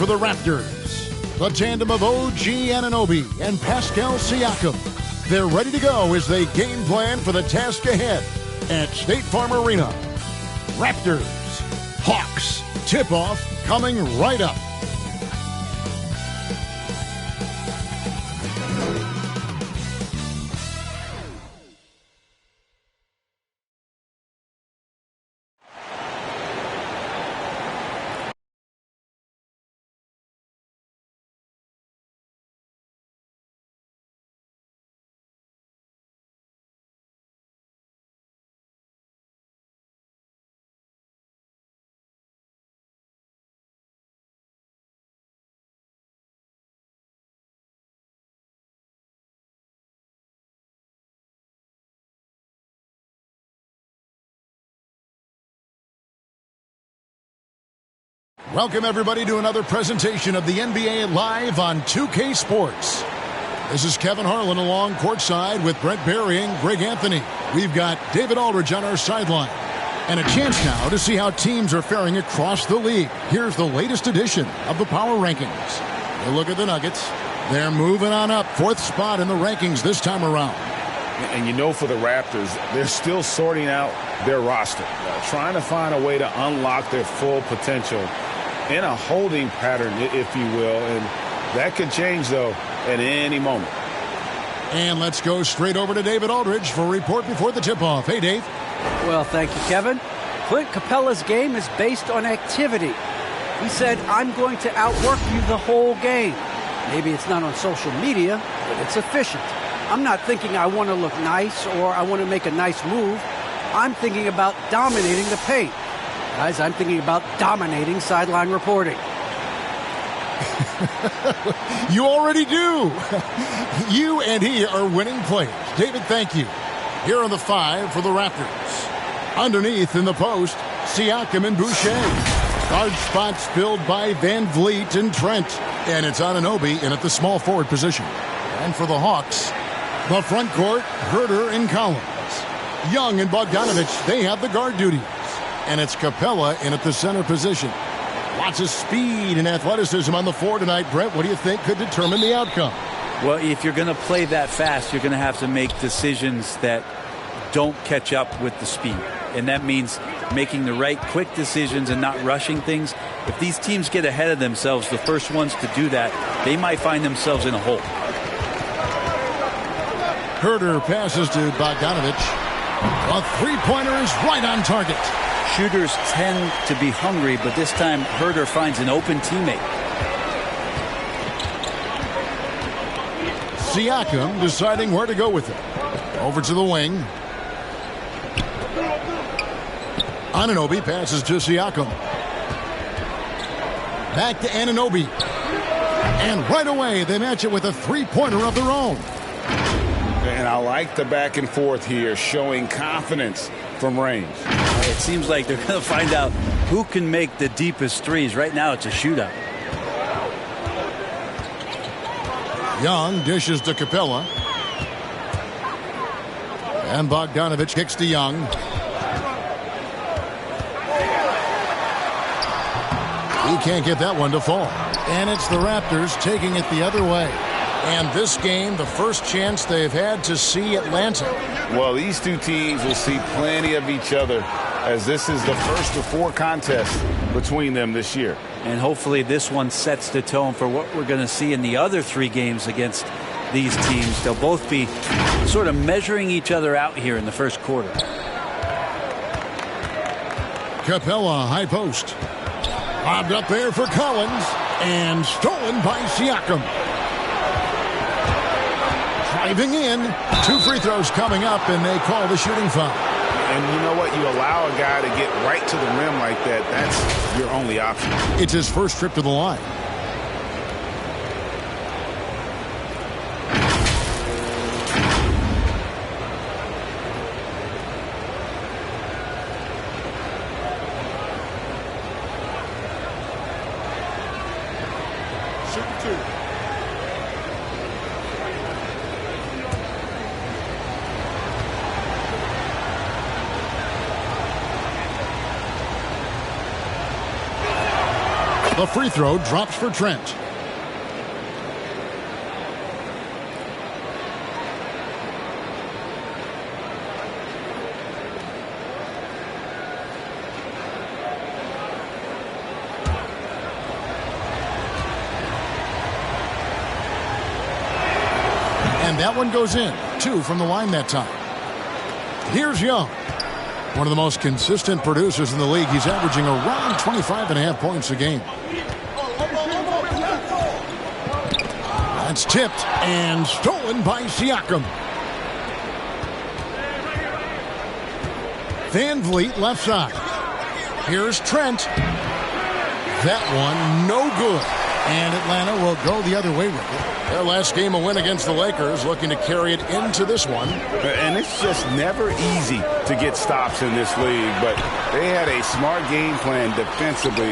for the Raptors. The tandem of OG Anunoby and Pascal Siakam. They're ready to go as they game plan for the task ahead at State Farm Arena. Raptors, Hawks, tip-off coming right up. Welcome, everybody, to another presentation of the NBA Live on 2K Sports. This is Kevin Harlan along courtside with Brent Barry and Greg Anthony. We've got David Aldridge on our sideline. And a chance now to see how teams are faring across the league. Here's the latest edition of the Power Rankings. A look at the Nuggets. They're moving on up. 4th spot in the rankings this time around. And you know, for the Raptors, they're still sorting out their roster. Trying to find a way to unlock their full potential in a holding pattern, if you will, and that could change, though, at any moment. And let's go straight over to David Aldridge for a report before the tip-off. Hey, Dave. Well, thank you, Kevin. Clint Capella's game is based on activity. He said, I'm going to outwork you the whole game. Maybe it's not on social media, but it's efficient. I'm not thinking I want to look nice or I want to make a nice move. I'm thinking about dominating the paint. Guys, I'm thinking about dominating sideline reporting. You already do. You and he are winning players. David, thank you. Here on the 5 for the Raptors. Underneath in the post, Siakam and Boucher. Guard spots filled by Van Vliet and Trent. And it's Anunoby in at the small forward position. And for the Hawks, the front court, Herter and Collins. Young and Bogdanovich, they have the guard duties. And it's Capella in at the center position. Lots of speed and athleticism on the floor tonight. Brent, what do you think could determine the outcome? Well, if you're going to play that fast, you're going to have to make decisions that don't catch up with the speed. And that means making the right quick decisions and not rushing things. If these teams get ahead of themselves, the first ones to do that, they might find themselves in a hole. Herter passes to Bogdanovich. A three-pointer is right on target. Shooters tend to be hungry, but this time Herter finds an open teammate. Siakam deciding where to go with it. Over to the wing. Anunoby passes to Siakam. Back to Anunoby. And right away they match it with a three-pointer of their own. And I like the back and forth here, showing confidence from range. It seems like they're going to find out who can make the deepest threes. Right now it's a shootout. Young dishes to Capella. And Bogdanovich kicks to Young. He can't get that one to fall. And it's the Raptors taking it the other way. And this game, the first chance they've had to see Atlanta. Well, these two teams will see plenty of each other, as this is the first of 4 contests between them this year. And hopefully this one sets the tone for what we're going to see in the other 3 games against these teams. They'll both be sort of measuring each other out here in the first quarter. Capella, high post. Lobbed up there for Collins. And stolen by Siakam. Driving in. 2 free throws coming up, and they call the shooting foul. And you know what? You allow a guy to get right to the rim like that. That's your only option. It's his first trip to the line. The free throw drops for Trent. And that one goes in. 2 from the line that time. Here's Young. One of the most consistent producers in the league. He's averaging around 25.5 points a game. That's tipped and stolen by Siakam. Van Vliet left side. Here's Trent. That one no good. And Atlanta will go the other way with it. Their last game a win against the Lakers, looking to carry it into this one. And it's just never easy to get stops in this league, but they had a smart game plan defensively,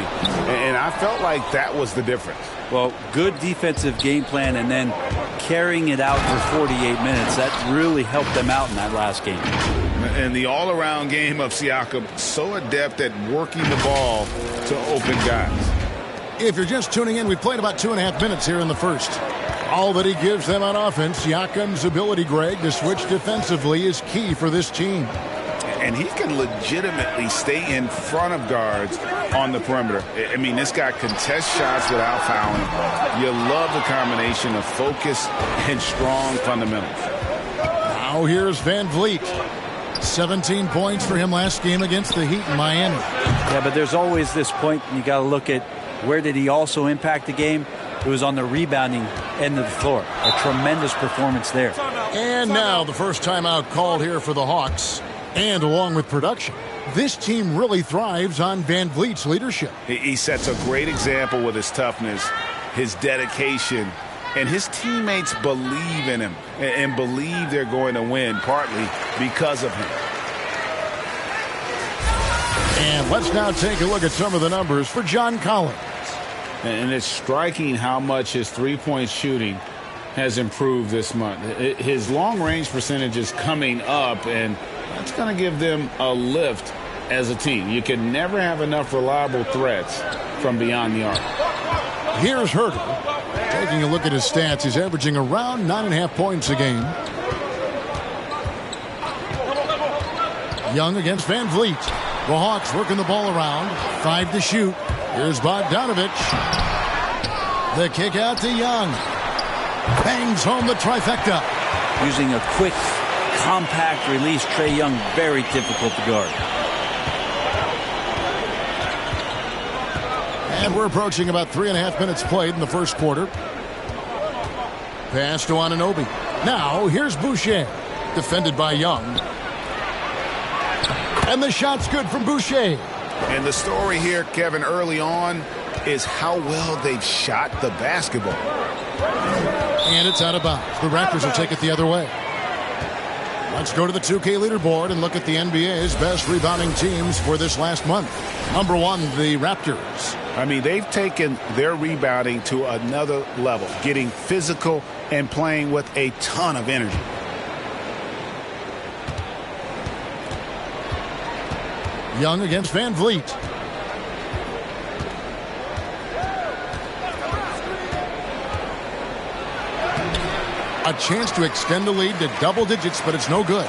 and I felt like that was the difference. Well, good defensive game plan and then carrying it out for 48 minutes. That really helped them out in that last game. And the all-around game of Siakam, so adept at working the ball to open guys. If you're just tuning in, we've played about 2.5 minutes here in the first. All that he gives them on offense, Siakam's ability, Greg, to switch defensively is key for this team. And he can legitimately stay in front of guards on the perimeter. I mean, this guy contests shots without fouling. You love the combination of focus and strong fundamentals. Now here's Van Vliet. 17 points for him last game against the Heat in Miami. Yeah, but there's always this point you got to look at where did he also impact the game. It was on the rebounding end of the floor. A tremendous performance there. And now the first timeout called here for the Hawks. And along with production, this team really thrives on Van Vliet's leadership. He sets a great example with his toughness, his dedication, and his teammates believe in him and believe they're going to win, partly because of him. And let's now take a look at some of the numbers for John Collins. And it's striking how much his three-point shooting has improved this month. His long-range percentage is coming up, and that's going to give them a lift as a team. You can never have enough reliable threats from beyond the arc. Here's Herter. Taking a look at his stats, he's averaging around 9.5 points a game. Young against Van Vliet. The Hawks working the ball around. 5 to shoot. Here's Bogdanovich. The kick out to Young. Bangs home the trifecta. Using a quick, compact release, Trae Young, very difficult to guard. And we're approaching about 3.5 minutes played in the first quarter. Pass to Anunoby. Now, here's Boucher. Defended by Young. And the shot's good from Boucher. And the story here, Kevin, early on is how well they've shot the basketball. And it's out of bounds. The Raptors will take it the other way. Let's go to the 2K leaderboard and look at the NBA's best rebounding teams for this last month. Number 1, the Raptors. I mean, they've taken their rebounding to another level, getting physical and playing with a ton of energy. Young against Van Vliet. A chance to extend the lead to double digits, but it's no good.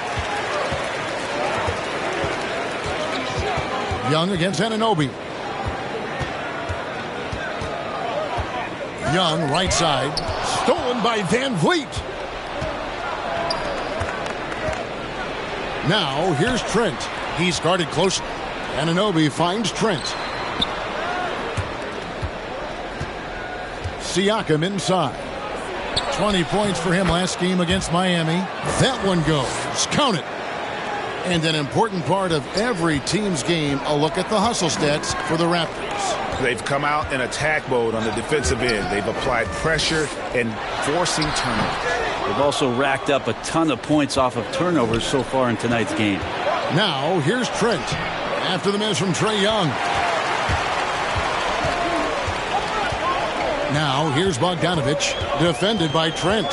Young against Anunoby. Young, right side. Stolen by Van Vliet. Now, here's Trent. He's guarded closely. Anunoby finds Trent. Siakam inside. 20 points for him last game against Miami. That one goes. Count it. And an important part of every team's game, a look at the hustle stats for the Raptors. They've come out in attack mode on the defensive end. They've applied pressure and forcing turnovers. They've also racked up a ton of points off of turnovers so far in tonight's game. Now, here's Trent. After the miss from Trae Young. Now, here's Bogdanovich. Defended by Trent.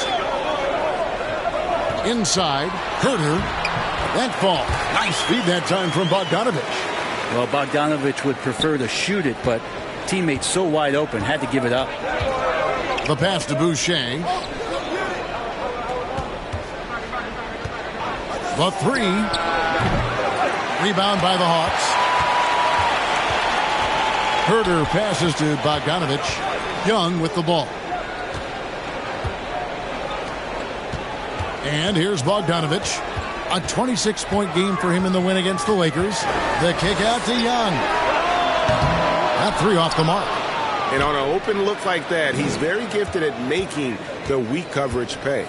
Inside, Herter. That fall. Nice feed that time from Bogdanovich. Well, Bogdanovich would prefer to shoot it, but teammate so wide open, had to give it up. The pass to Boucher. The three. Rebound by the Hawks. Herter passes to Bogdanovich. Young with the ball. And here's Bogdanovich. A 26-point game for him in the win against the Lakers. The kick out to Young. That three off the mark. And on an open look like that, he's very gifted at making the weak coverage pay.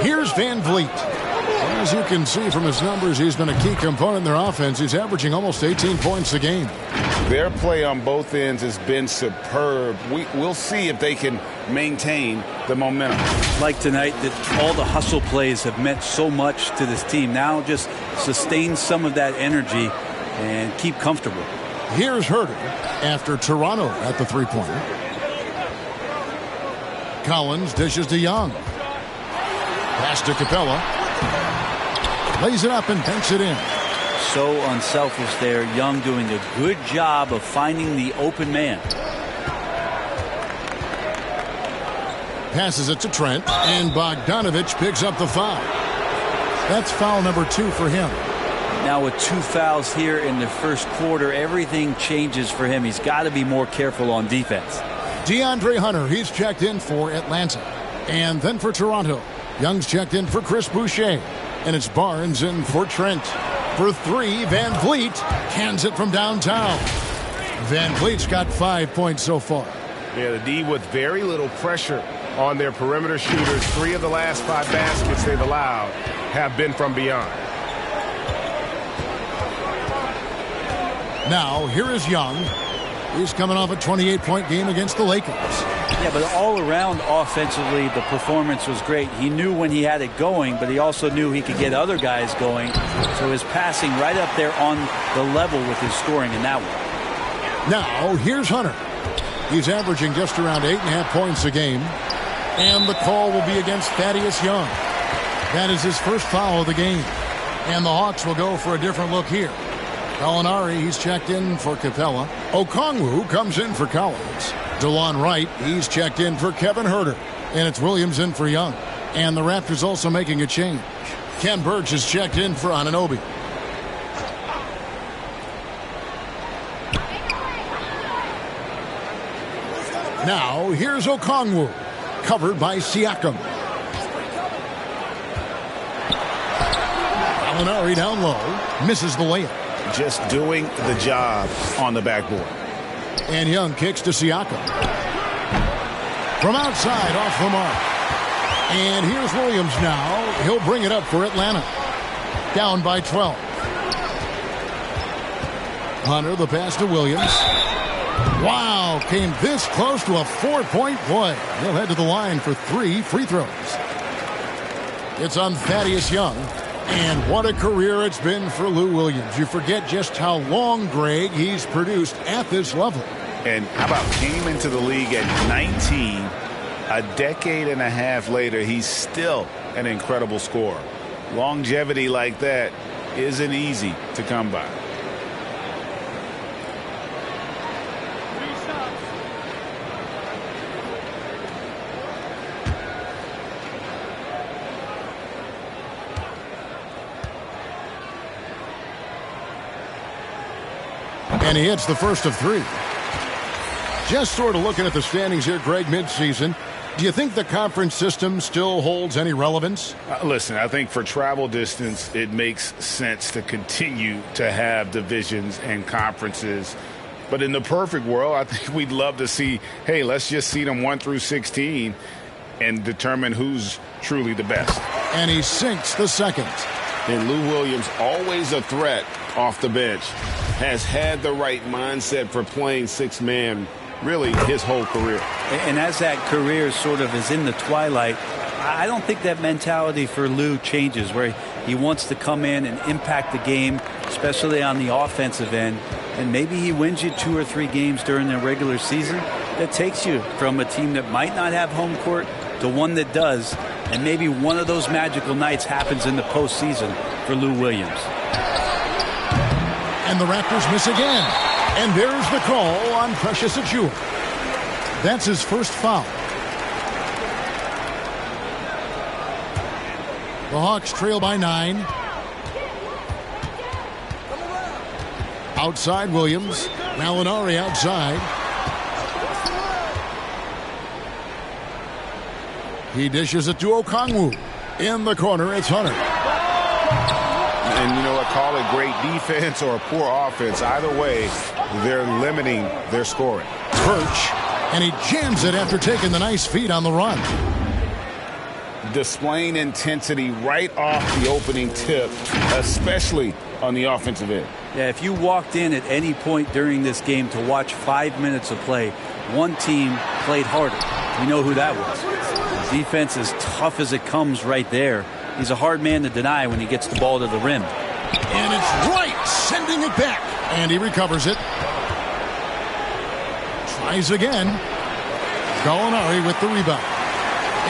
Here's Van Vliet. As you can see from his numbers, he's been a key component in their offense. He's averaging almost 18 points a game. Their play on both ends has been superb. We'll see if they can maintain the momentum. Like tonight, that all the hustle plays have meant so much to this team. Now just sustain some of that energy and keep comfortable. Here's Herter after Toronto at the three-pointer. Collins dishes to Young. Pass to Capella. Lays it up and banks it in. So unselfish there. Young doing a good job of finding the open man. Passes it to Trent, and Bogdanovich picks up the foul. That's foul number 2 for him. Now with 2 fouls here in the first quarter, everything changes for him. He's got to be more careful on defense. DeAndre Hunter, he's checked in for Atlanta. And then for Toronto, Young's checked in for Chris Boucher. And it's Barnes in for Trent. For 3, Van Vliet cans it from downtown. Van Vliet's got 5 points so far. Yeah, the D with very little pressure on their perimeter shooters. 3 of the last 5 baskets they've allowed have been from beyond. Now, here is Young. He's coming off a 28-point game against the Lakers. Yeah, but all around offensively, the performance was great. He knew when he had it going, but he also knew he could get other guys going. So his passing right up there on the level with his scoring in that one. Now, here's Hunter. He's averaging just around 8.5 points a game. And the call will be against Thaddeus Young. That is his first foul of the game. And the Hawks will go for a different look here. Gallinari, he's checked in for Capella. Okongwu comes in for Collins. DeLon Wright, he's checked in for Kevin Herter. And it's Williams in for Young. And the Raptors also making a change. Ken Burch is checked in for Anunoby. Now, here's Okongwu. Covered by Siakam. Gallinari down low. Misses the layup. Just doing the job on the backboard. And Young kicks to Siakam. From outside, off the mark. And here's Williams now. He'll bring it up for Atlanta. Down by 12. Hunter, the pass to Williams. Wow, came this close to a 4-point play. He'll head to the line for 3 free throws. It's on Thaddeus Young. And what a career it's been for Lou Williams. You forget just how long, Greg, he's produced at this level. And how about came into the league at 19. A decade and a half later, he's still an incredible scorer. Longevity like that isn't easy to come by. And he hits the first of 3. Just sort of looking at the standings here, Greg, midseason. Do you think the conference system still holds any relevance? Listen, I think for travel distance, it makes sense to continue to have divisions and conferences. But in the perfect world, I think we'd love to see, hey, let's just seed them 1 through 16 and determine who's truly the best. And he sinks the second. And Lou Williams, always a threat off the bench, has had the right mindset for playing 6-man really his whole career. And as that career sort of is in the twilight, I don't think that mentality for Lou changes, where he wants to come in and impact the game, especially on the offensive end. And maybe he wins you 2 or 3 games during the regular season that takes you from a team that might not have home court to one that does. And maybe one of those magical nights happens in the postseason for Lou Williams. And the Raptors miss again. And there's the call on Precious Achiuwa. That's his first foul. The Hawks trail by 9. Outside Williams. Gallinari outside. He dishes it to Okongwu. In the corner, it's Hunter. And you know what? Call it great defense or poor offense. Either way, they're limiting their scoring. Birch. And he jams it after taking the nice feed on the run. Displaying intensity right off the opening tip, especially on the offensive end. Yeah, if you walked in at any point during this game to watch 5 minutes of play, one team played harder. You know who that was. The defense is tough as it comes right there. He's a hard man to deny when he gets the ball to the rim. And it's right, sending it back. And he recovers it. Tries again. Gallinari with the rebound.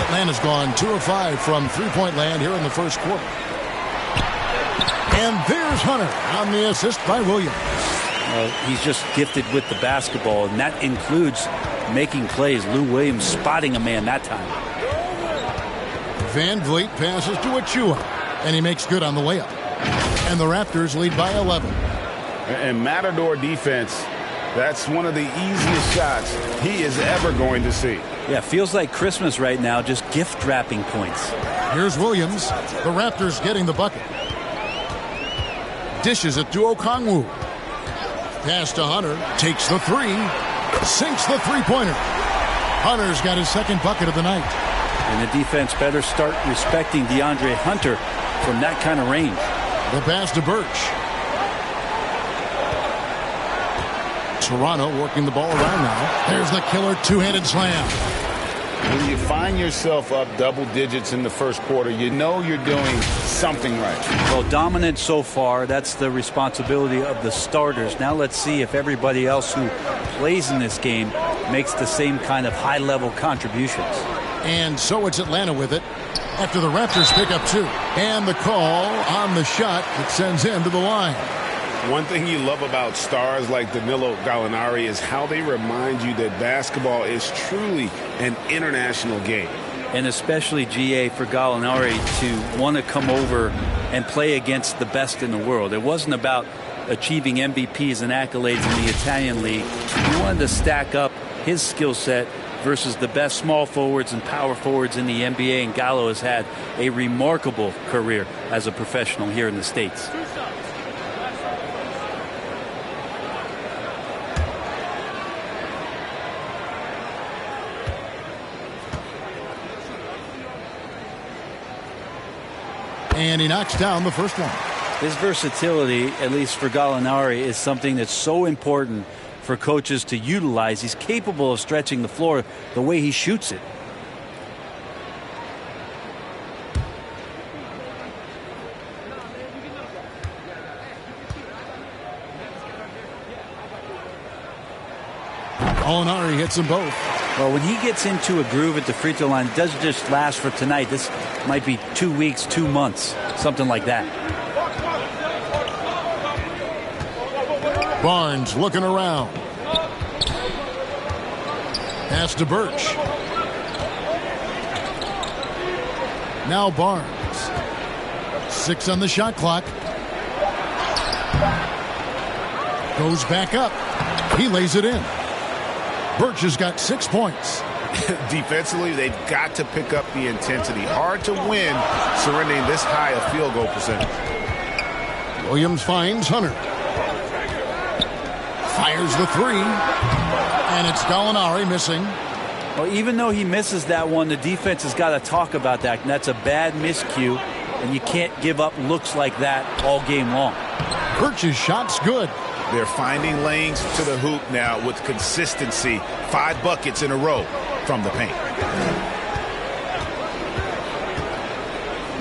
Atlanta's gone 2 of 5 from three-point land here in the first quarter. And there's Hunter on the assist by Williams. He's just gifted with the basketball, and that includes making plays. Lou Williams spotting a man that time. Van Vliet passes to Achiuwa, and he makes good on the layup. And the Raptors lead by 11. And Matador defense, that's one of the easiest shots he is ever going to see. Yeah, feels like Christmas right now, just gift wrapping points. Here's Williams. The Raptors getting the bucket. Dishes it to Okongwu. Pass to Hunter. Takes the three. Sinks the three-pointer. Hunter's got his second bucket of the night. And the defense better start respecting DeAndre Hunter from that kind of range. The pass to Birch. Toronto working the ball around now. There's the killer two-handed slam. When you find yourself up double digits in the first quarter, you know you're doing something right. Well, dominant so far. That's the responsibility of the starters. Now let's see if everybody else who plays in this game makes the same kind of high-level contributions. And so it's Atlanta with it after the Raptors pick up 2. And the call on the shot that sends him to the line. One thing you love about stars like Danilo Gallinari is how they remind you that basketball is truly an international game. And especially, GA, for Gallinari to want to come over and play against the best in the world. It wasn't about achieving MVPs and accolades in the Italian league. He wanted to stack up his skill set versus the best small forwards and power forwards in the NBA, and Gallo has had a remarkable career as a professional here in the States. And he knocks down the first one. His versatility, at least for Gallinari, is something that's so important for coaches to utilize. He's capable of stretching the floor the way he shoots it. Gallinari hits them both. Well, when he gets into a groove at the free throw line, it doesn't just last for tonight. This might be 2 weeks, 2 months, something like that. Barnes looking around. Pass to Birch. Now Barnes. 6 on the shot clock. Goes back up. He lays it in. Birch has got 6 points. Defensively, they've got to pick up the intensity. Hard to win surrendering this high a field goal percentage. Williams finds Hunter. Fires the three. And it's Gallinari missing. Well, even though he misses that one, the defense has got to talk about that. And that's a bad miscue. And you can't give up looks like that all game long. Birch's shot's good. They're finding lanes to the hoop now with consistency. 5 buckets in a row from the paint.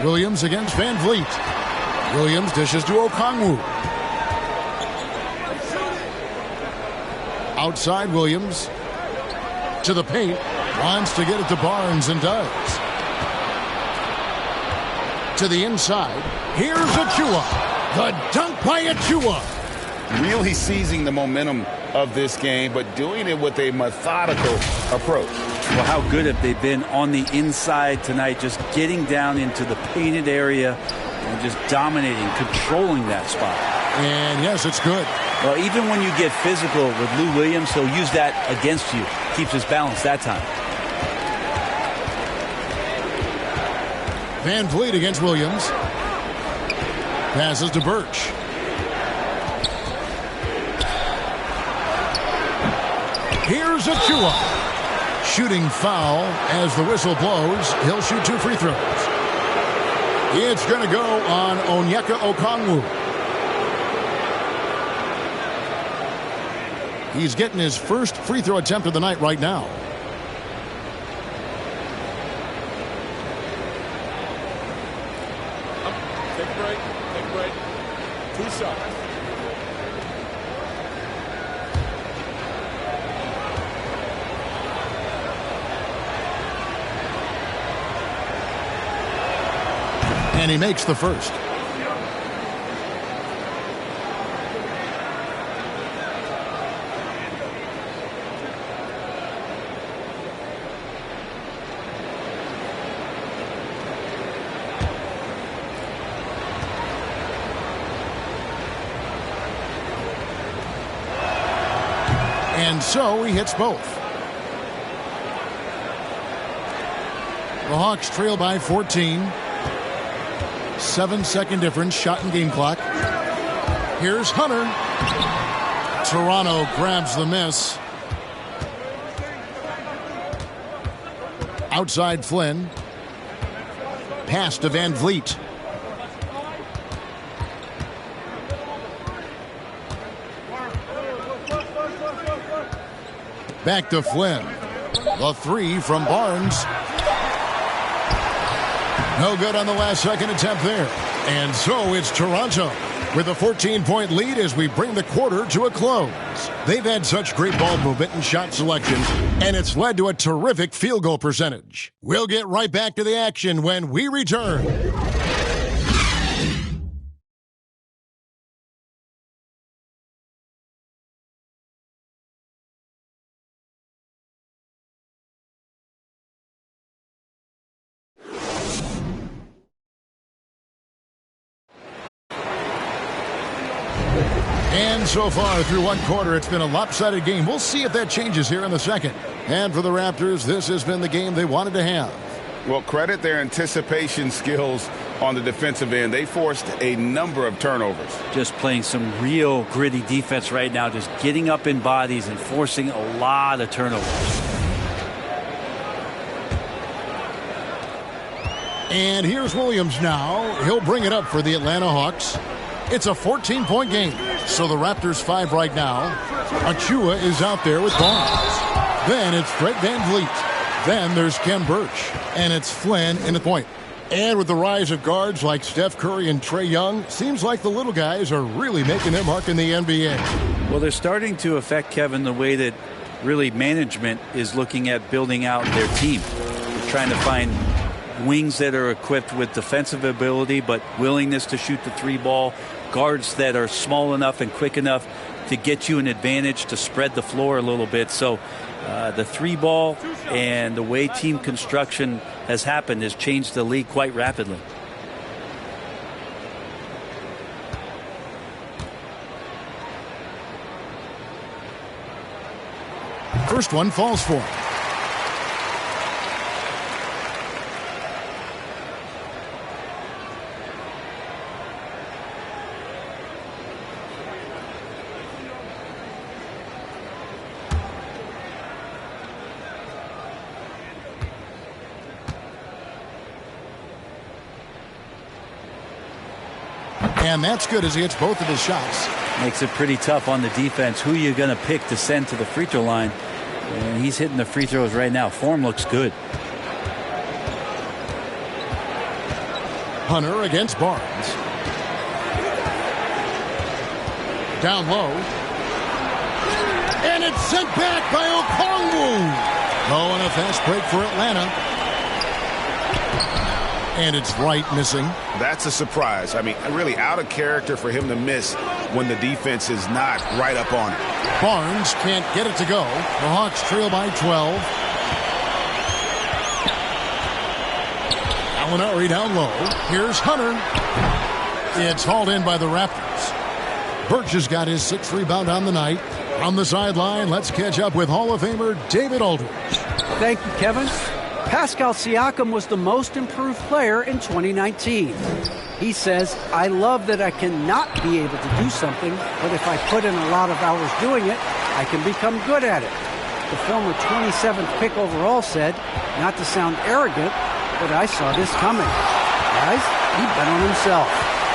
Williams against Van Vliet. Williams dishes to Okongwu. Outside Williams. To the paint. Wants to get it to Barnes and does. To the inside. Here's Achiuwa. The dunk by Achiuwa. really seizing the momentum of this game, but doing it with a methodical approach. Well, how good have they been on the inside tonight, just getting down into the painted area and just dominating, controlling that spot. And yes, it's good. Well, even when you get physical with Lou Williams, he'll use that against you. Keeps his balance that time. Van Vliet against Williams. Passes to Birch. Here's Achua. Shooting foul as the whistle blows. He'll shoot 2 free throws. It's going to go on Onyeka Okongwu. He's getting his first free throw attempt of the night right now. Take a break. Take a break. 2 shots. And he makes the first. And so he hits both. The Hawks trail by 14. 7-second difference, shot and game clock. Here's Hunter. Toronto grabs the miss. Outside Flynn. Pass to Van Vliet. Back to Flynn. The 3 from Barnes. No good on the last second attempt there. And so it's Toronto with a 14-point lead as we bring the quarter to a close. They've had such great ball movement and shot selection, and it's led to a terrific field goal percentage. We'll get right back to the action when we return. And so far through one quarter, it's been a lopsided game. We'll see if that changes here in the second. And for the Raptors, this has been the game they wanted to have. Well, credit their anticipation skills on the defensive end. They forced a number of turnovers. Just playing some real gritty defense right now, just getting up in bodies and forcing a lot of turnovers. And here's Williams now. He'll bring it up for the Atlanta Hawks. It's a 14-point game. So the Raptors 5 right now. Achua is out there with Barnes. Then it's Fred Van Vliet. Then there's Ken Birch. And it's Flynn in the point. And with the rise of guards like Steph Curry and Trae Young, seems like the little guys are really making their mark in the NBA. Well, they're starting to affect, Kevin, the way that really management is looking at building out their team. They're trying to find wings that are equipped with defensive ability but willingness to shoot the 3 ball, guards that are small enough and quick enough to get you an advantage to spread the floor a little bit. So the 3 ball and the way team construction has happened has changed the league quite rapidly. First one falls for him. And that's good as he hits both of his shots. Makes it pretty tough on the defense. Who are you going to pick to send to the free throw line? And he's hitting the free throws right now. Form looks good. Hunter against Barnes. Down low. And it's sent back by Okongwu. Oh, and a fast break for Atlanta. And it's Wright missing. That's a surprise. I mean, really out of character for him to miss when the defense is not right up on it. Barnes can't get it to go. The Hawks trail by 12. Gallinari down low. Here's Hunter. It's hauled in by the Raptors. Birch has got his 6th rebound on the night. On the sideline, let's catch up with Hall of Famer David Aldridge. Thank you, Kevin. Pascal Siakam was the most improved player in 2019. He says, I love that I cannot be able to do something, but if I put in a lot of hours doing it, I can become good at it. The former 27th pick overall said, not to sound arrogant, but I saw this coming. Guys, he bet on himself.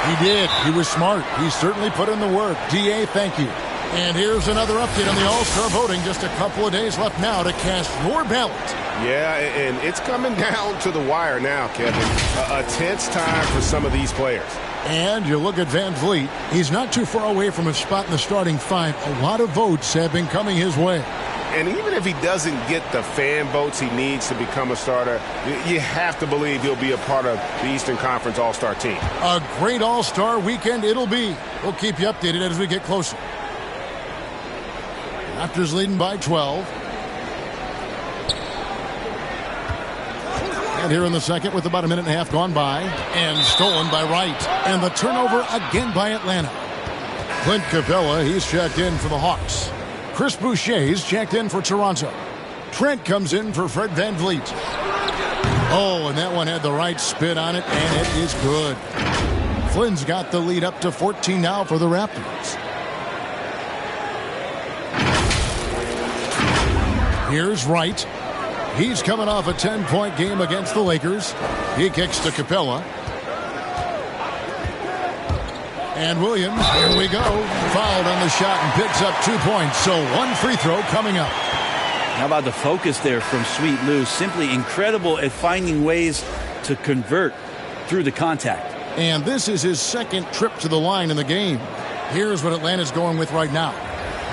He did. He was smart. He certainly put in the work. D.A., thank you. And here's another update on the All-Star voting. Just a couple of days left now to cast your ballot. Yeah, and it's coming down to the wire now, Kevin. A tense time for some of these players. And you look at Van Vliet. He's not too far away from a spot in the starting 5. A lot of votes have been coming his way. And even if he doesn't get the fan votes he needs to become a starter, you have to believe he'll be a part of the Eastern Conference All-Star team. A great All-Star weekend it'll be. We'll keep you updated as we get closer. Raptors leading by 12. And here in the second with about a minute and a half gone by. And stolen by Wright. And the turnover again by Atlanta. Clint Capella, he's checked in for the Hawks. Chris Boucher's checked in for Toronto. Trent comes in for Fred Van Vliet. Oh, and that one had the right spin on it, and it is good. Flynn's got the lead up to 14 now for the Raptors. Here's Wright. He's coming off a 10-point game against the Lakers. He kicks to Capella. And Williams, here we go, fouled on the shot and picks up 2 points. So one free throw coming up. How about the focus there from Sweet Lou? Simply incredible at finding ways to convert through the contact. And this is his second trip to the line in the game. Here's what Atlanta's going with right now.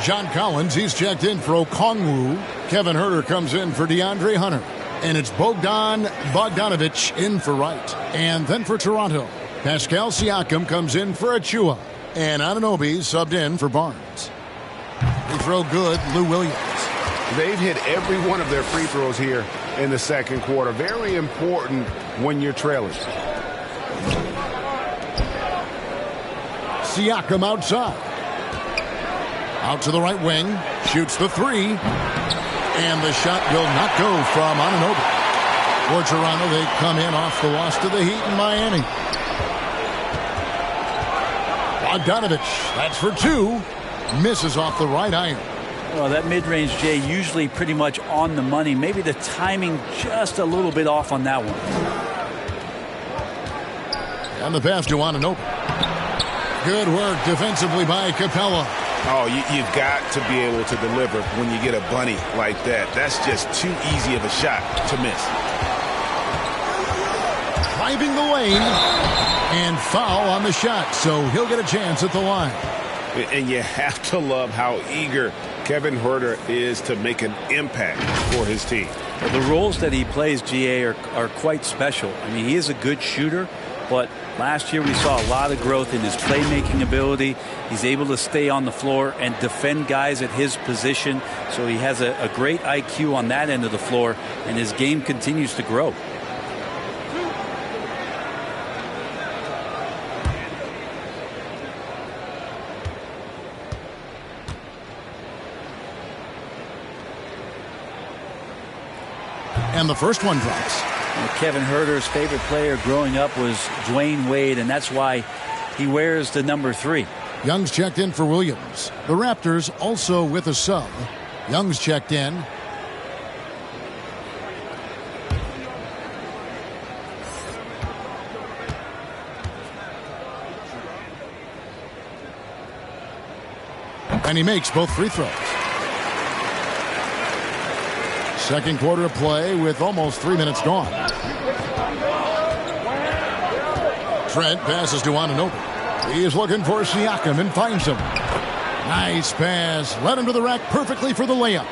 John Collins, he's checked in for Okongwu. Kevin Huerter comes in for DeAndre Hunter. And it's Bogdan Bogdanovic in for Wright. And then for Toronto, Pascal Siakam comes in for Achua. And Anunoby subbed in for Barnes. Free throw good, Lou Williams. They've hit every one of their free throws here in the second quarter. Very important when you're trailing. Siakam outside. Out to the right wing. Shoots the 3. And the shot will not go from Anunoby. For Toronto, they come in off the loss to the Heat in Miami. Bogdanovic, that's for 2. Misses off the right iron. Well, that mid-range, Jay, usually pretty much on the money. Maybe the timing just a little bit off on that one. And the pass to Anunoby. Good work defensively by Capella. Oh, you've got to be able to deliver when you get a bunny like that. That's just too easy of a shot to miss. Driving the lane. And foul on the shot, so he'll get a chance at the line. And you have to love how eager Kevin Huerter is to make an impact for his team. Well, the roles that he plays, GA, are quite special. I mean, he is a good shooter, but last year we saw a lot of growth in his playmaking ability. He's able to stay on the floor and defend guys at his position, so he has a great IQ on that end of the floor, and his game continues to grow. And the first one drops. Kevin Huerter's favorite player growing up was Dwayne Wade, and that's why he wears the number 3. Young's checked in for Williams. The Raptors also with a sub. Young's checked in. And he makes both free throws. Second quarter of play with almost 3 minutes gone. Trent passes to Anunoby. He is looking for Siakam and finds him. Nice pass. Led him to the rack perfectly for the layup.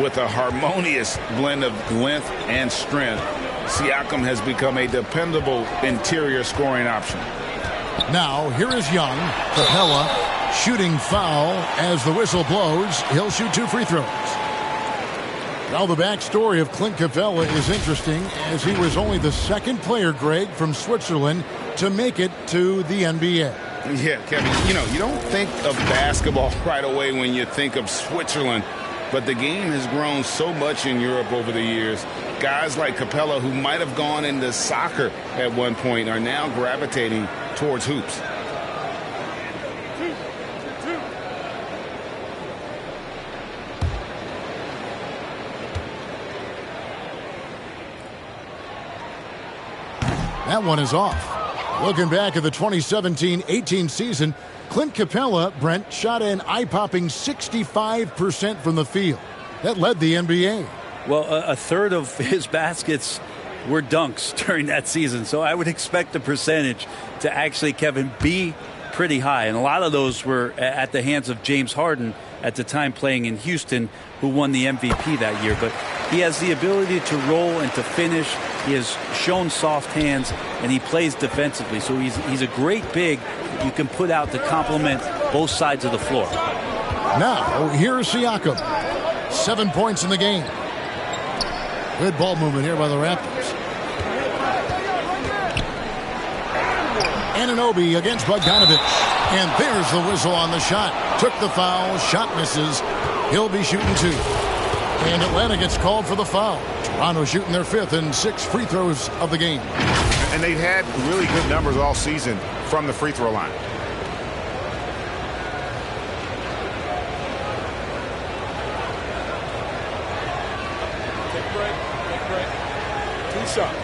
With a harmonious blend of length and strength, Siakam has become a dependable interior scoring option. Now, here is Young. Capella shooting foul as the whistle blows. He'll shoot 2 free throws. Now, the backstory of Clint Capella is interesting, as he was only the second player, Greg, from Switzerland to make it to the NBA. Yeah, Kevin, you don't think of basketball right away when you think of Switzerland, but the game has grown so much in Europe over the years. Guys like Capella, who might have gone into soccer at one point, are now gravitating towards hoops. That one is off. Looking back at the 2017-18 season, Clint Capella, Brent, shot an eye-popping 65% from the field. That led the NBA. Well, a third of his baskets were dunks during that season, so I would expect the percentage to actually, Kevin, be pretty high. And a lot of those were at the hands of James Harden at the time playing in Houston, who won the MVP that year. But he has the ability to roll and to finish. He has shown soft hands, and he plays defensively. So he's a great big that you can put out to complement both sides of the floor. Now, here's Siakam. 7 points in the game. Good ball movement here by the Raptors. Anunoby against Bogdanovic. And there's the whistle on the shot. Took the foul. Shot misses. He'll be shooting 2. And Atlanta gets called for the foul. Toronto shooting their 5th and 6 free throws of the game. And they've had really good numbers all season from the free throw line. Take break. 2 shots.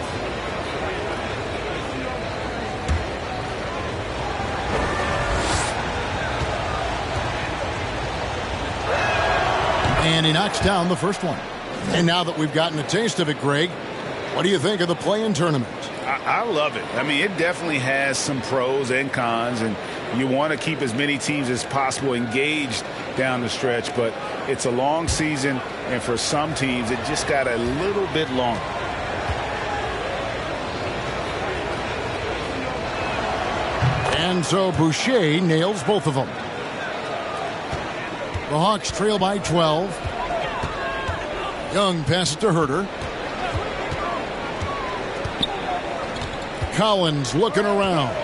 And he knocks down the first one. And now that we've gotten a taste of it, Greg, what do you think of the play-in tournament? I love it. I mean, it definitely has some pros and cons, and you want to keep as many teams as possible engaged down the stretch, but it's a long season, and for some teams, it just got a little bit longer. And so Boucher nails both of them. The Hawks trail by 12. Young passes to Herter. Collins looking around.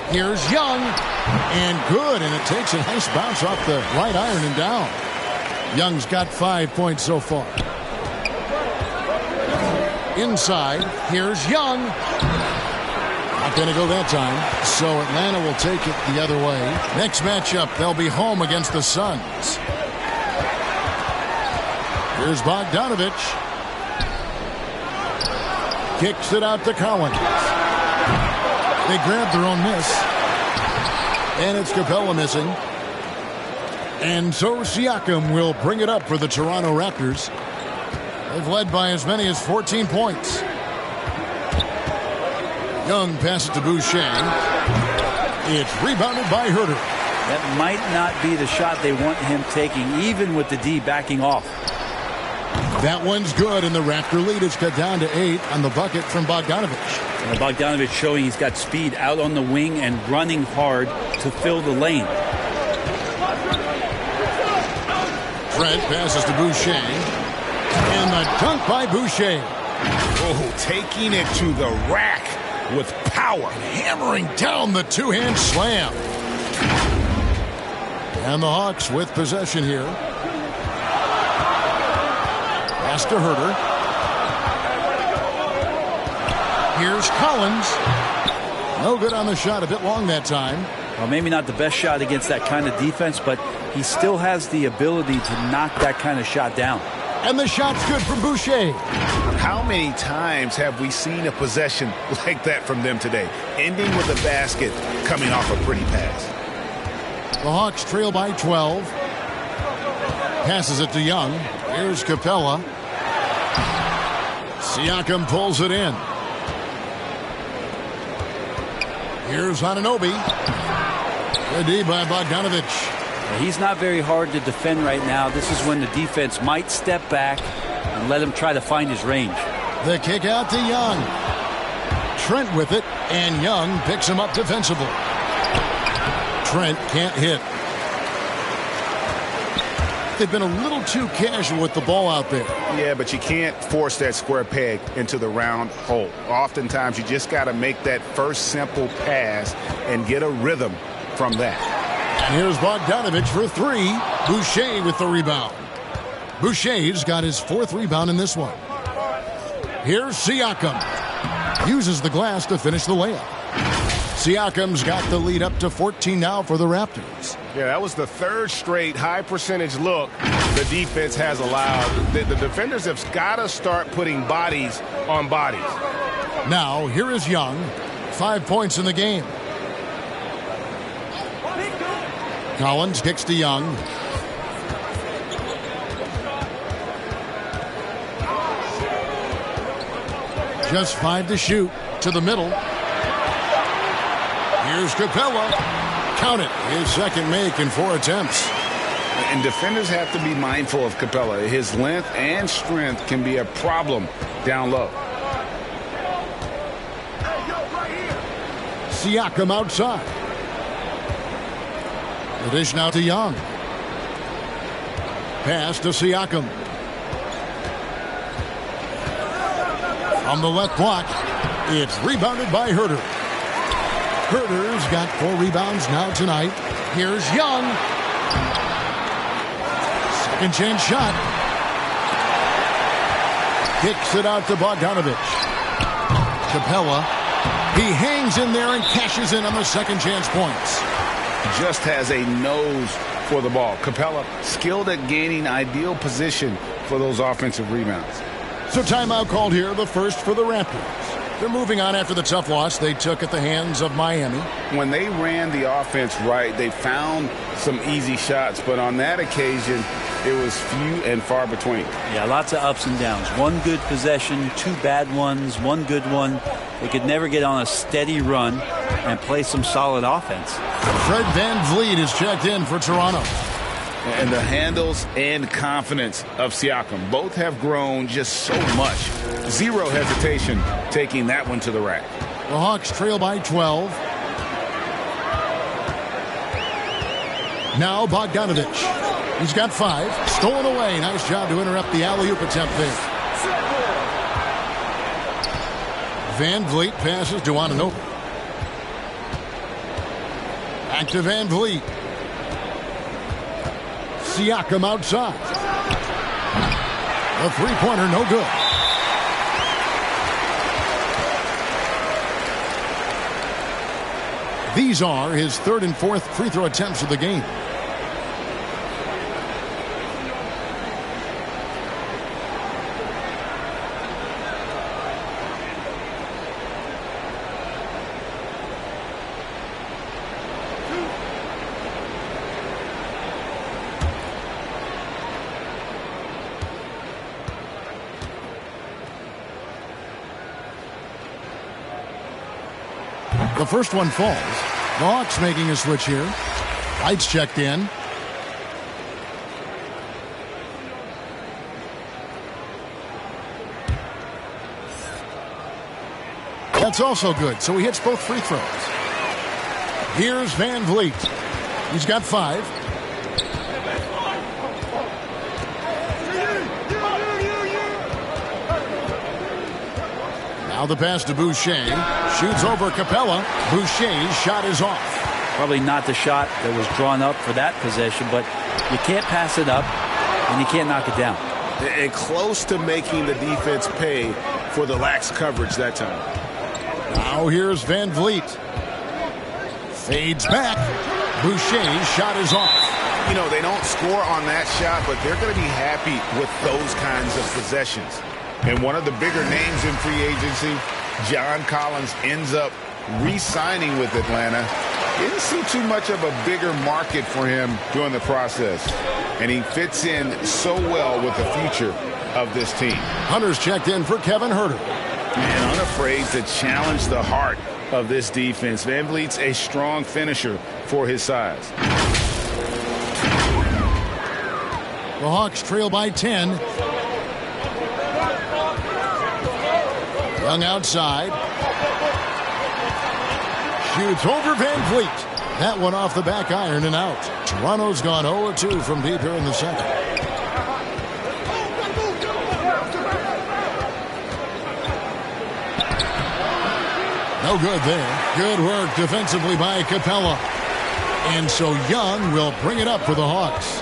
Here's Young. And good. And it takes a nice bounce off the right iron and down. Young's got 5 points so far. Inside. Here's Young. Not going to go that time. So Atlanta will take it the other way. Next matchup, they'll be home against the Suns. Here's Bogdanovic. Kicks it out to Collins. They grab their own miss. And it's Capella missing. And so Siakam will bring it up for the Toronto Raptors. They've led by as many as 14 points. Young passes to Boucher. It's rebounded by Herter. That might not be the shot they want him taking, even with the D backing off. That one's good, and the Raptor lead is cut down to 8 on the bucket from Bogdanovic. And Bogdanovic showing he's got speed out on the wing and running hard to fill the lane. Trent passes to Boucher. And the dunk by Boucher. Oh, taking it to the rack with power. Hammering down the two-hand slam. And the Hawks with possession here. Pass to Herter. Here's Collins. No good on the shot. A bit long that time. Well, maybe not the best shot against that kind of defense, but he still has the ability to knock that kind of shot down. And the shot's good from Boucher. How many times have we seen a possession like that from them today? Ending with a basket, coming off a pretty pass. The Hawks trail by 12. Passes it to Young. Here's Capella. Siakam pulls it in. Here's Anunoby. Good D by Bogdanovic. He's not very hard to defend right now. This is when the defense might step back and let him try to find his range. The kick out to Young. Trent with it, and Young picks him up defensively. Trent can't hit. They've been a little too casual with the ball out there. Yeah, but you can't force that square peg into the round hole. Oftentimes, you just got to make that first simple pass and get a rhythm from that. And here's Bogdanovich for three. Boucher with the rebound. Boucher's got his fourth rebound in this one. Here's Siakam. Uses the glass to finish the layup. Siakam's got the lead up to 14 now for the Raptors. Yeah, that was the third straight high-percentage look the defense has allowed. The defenders have got to start putting bodies on bodies. Now, here is Young. 5 points in the game. Collins kicks to Young. Just 5 to shoot. To the middle. Here's Capella. Count it. His second make in 4 attempts. And defenders have to be mindful of Capella. His length and strength can be a problem down low. Siakam outside. The dish now to Young. Pass to Siakam. On the left block, it's rebounded by Herter. Herter's got 4 rebounds now tonight. Here's Young. Second chance shot. Kicks it out to Bogdanovich. Capella. He hangs in there and cashes in on the second chance points. Just has a nose for the ball. Capella skilled at gaining ideal position for those offensive rebounds. So timeout called here, the first for the Raptors. They're moving on after the tough loss they took at the hands of Miami. When they ran the offense right, they found some easy shots, but on that occasion, it was few and far between. Yeah, lots of ups and downs. One good possession, 2 bad ones, 1 good one. They could never get on a steady run and play some solid offense. Fred VanVleet is checked in for Toronto. And the handles and confidence of Siakam both have grown just so much. Zero hesitation taking that one to the rack. The Hawks trail by 12. Now Bogdanovich. He's got 5. Stolen away. Nice job to interrupt the alley-oop attempt there. VanVleet passes to Anunoby. Back to VanVleet. Siakam outside. The three-pointer no good. These are his 3rd and 4th free throw attempts of the game. The first one falls. The Hawks making a switch here. Lights checked in. That's also good, so he hits both free throws. Here's VanVleet. He's got 5. Now the pass to Boucher. Shoots over Capella. Boucher's shot is off. Probably not the shot that was drawn up for that possession, but you can't pass it up and you can't knock it down. And close to making the defense pay for the lax coverage that time. Now here's VanVleet. Fades back. Boucher's shot is off. You know, they don't score on that shot, but they're going to be happy with those kinds of possessions. And one of the bigger names in free agency, John Collins, ends up re-signing with Atlanta. Didn't see too much of a bigger market for him during the process. And he fits in so well with the future of this team. Hunter's checked in for Kevin Herter. And unafraid to challenge the heart of this defense. VanVleet's a strong finisher for his size. The Hawks trail by 10. Young outside. Shoots over Van Vliet. That one off the back iron and out. Toronto's gone 0-2 from deep here in the second. No good there. Good work defensively by Capella. And so Young will bring it up for the Hawks.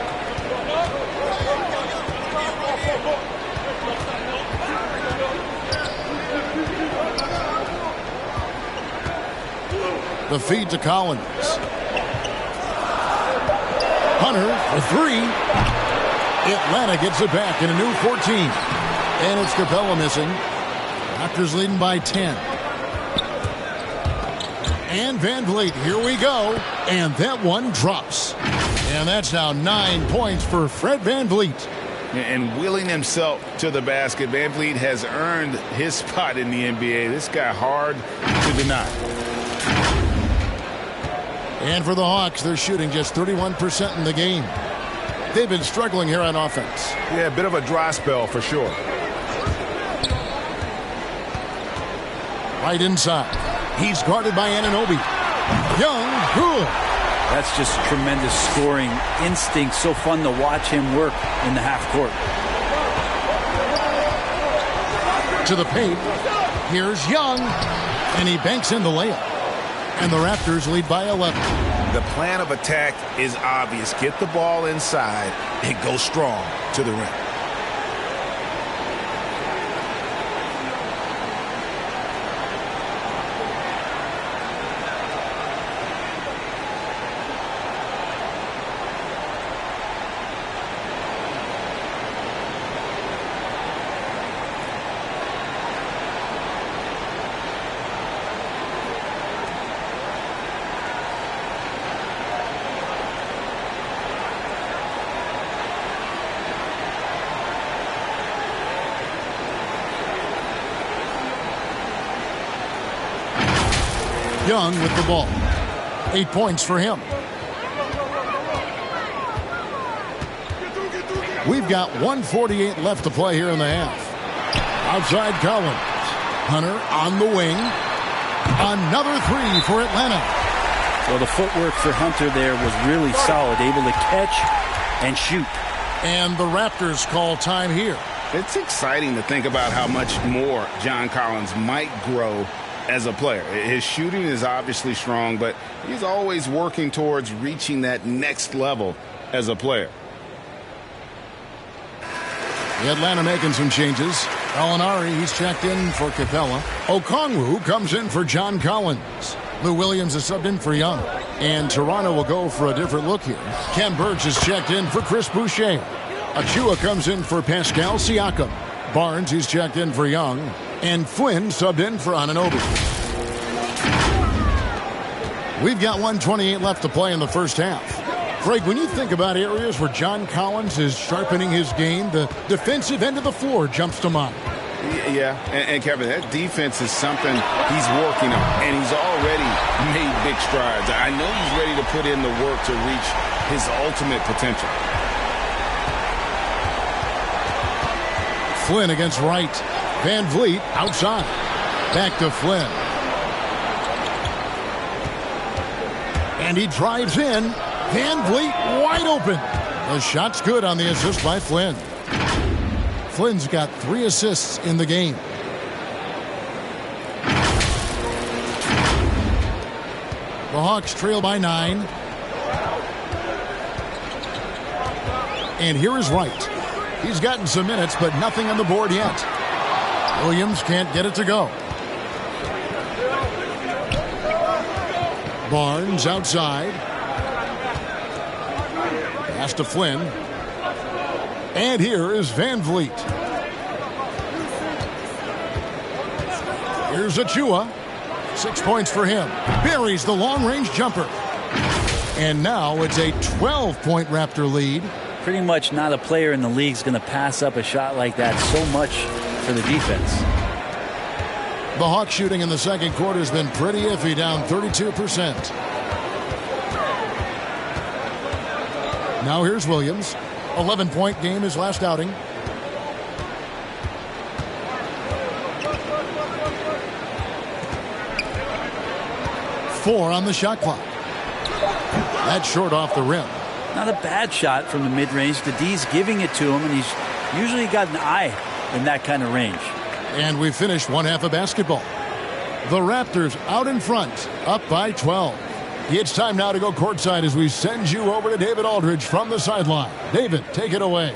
The feed to Collins. Hunter for three. Atlanta gets it back in a new 14. And it's Capella missing. Raptors leading by 10. And Van Vliet, here we go. And that one drops. And that's now 9 points for Fred Van Vliet. And wheeling himself to the basket, Van Vliet has earned his spot in the NBA. This guy hard to deny. And for the Hawks, they're shooting just 31% in the game. They've been struggling here on offense. Yeah, a bit of a dry spell for sure. Right inside. He's guarded by Anunoby. Young, good. That's just tremendous scoring instinct. So fun to watch him work in the half court. To the paint. Here's Young. And he banks in the layup. And the Raptors lead by 11. The plan of attack is obvious. Get the ball inside and go strong to the rim. Young with the ball. 8 points for him. We've got 1:48 left to play here in the half. Outside Collins. Hunter on the wing. Another three for Atlanta. Well, the footwork for Hunter there was really solid. Able to catch and shoot. And the Raptors call time here. It's exciting to think about how much more John Collins might grow as a player. His shooting is obviously strong, but he's always working towards reaching that next level as a player. The Atlanta making some changes. Gallinari, he's checked in for Capella. Okongwu comes in for John Collins. Lou Williams is subbed in for Young. And Toronto will go for a different look here. Ken Birch is checked in for Chris Boucher. Achua comes in for Pascal Siakam. Barnes, he's checked in for Young. And Flynn subbed in for Anunoby. We've got 1:28 left to play in the first half. Greg, when you think about areas where John Collins is sharpening his game, the defensive end of the floor jumps to mind. Yeah, and Kevin, that defense is something he's working on, and he's already made big strides. I know he's ready to put in the work to reach his ultimate potential. Flynn against Wright. Van Vliet outside. Back to Flynn. And he drives in. Van Vliet wide open. The shot's good on the assist by Flynn. Flynn's got 3 assists in the game. The Hawks trail by 9. And here is Wright. He's gotten some minutes, but nothing on the board yet. Williams can't get it to go. Barnes outside. Pass to Flynn. And here is Van Vliet. Here's Achua. 6 points for him. Buries the long-range jumper. And now it's a 12-point Raptor lead. Pretty much not a player in the league is going to pass up a shot like that so much for the defense. The Hawks shooting in the second quarter has been pretty iffy, down 32%. Now here's Williams. 11-point game his last outing. 4 on the shot clock. That's short off the rim. Not a bad shot from the mid-range. The D's giving it to him, and he's usually got an eye in that kind of range. And we finished one half of basketball. The Raptors out in front, up by 12. It's time now to go courtside as we send you over to David Aldridge from the sideline. David, take it away.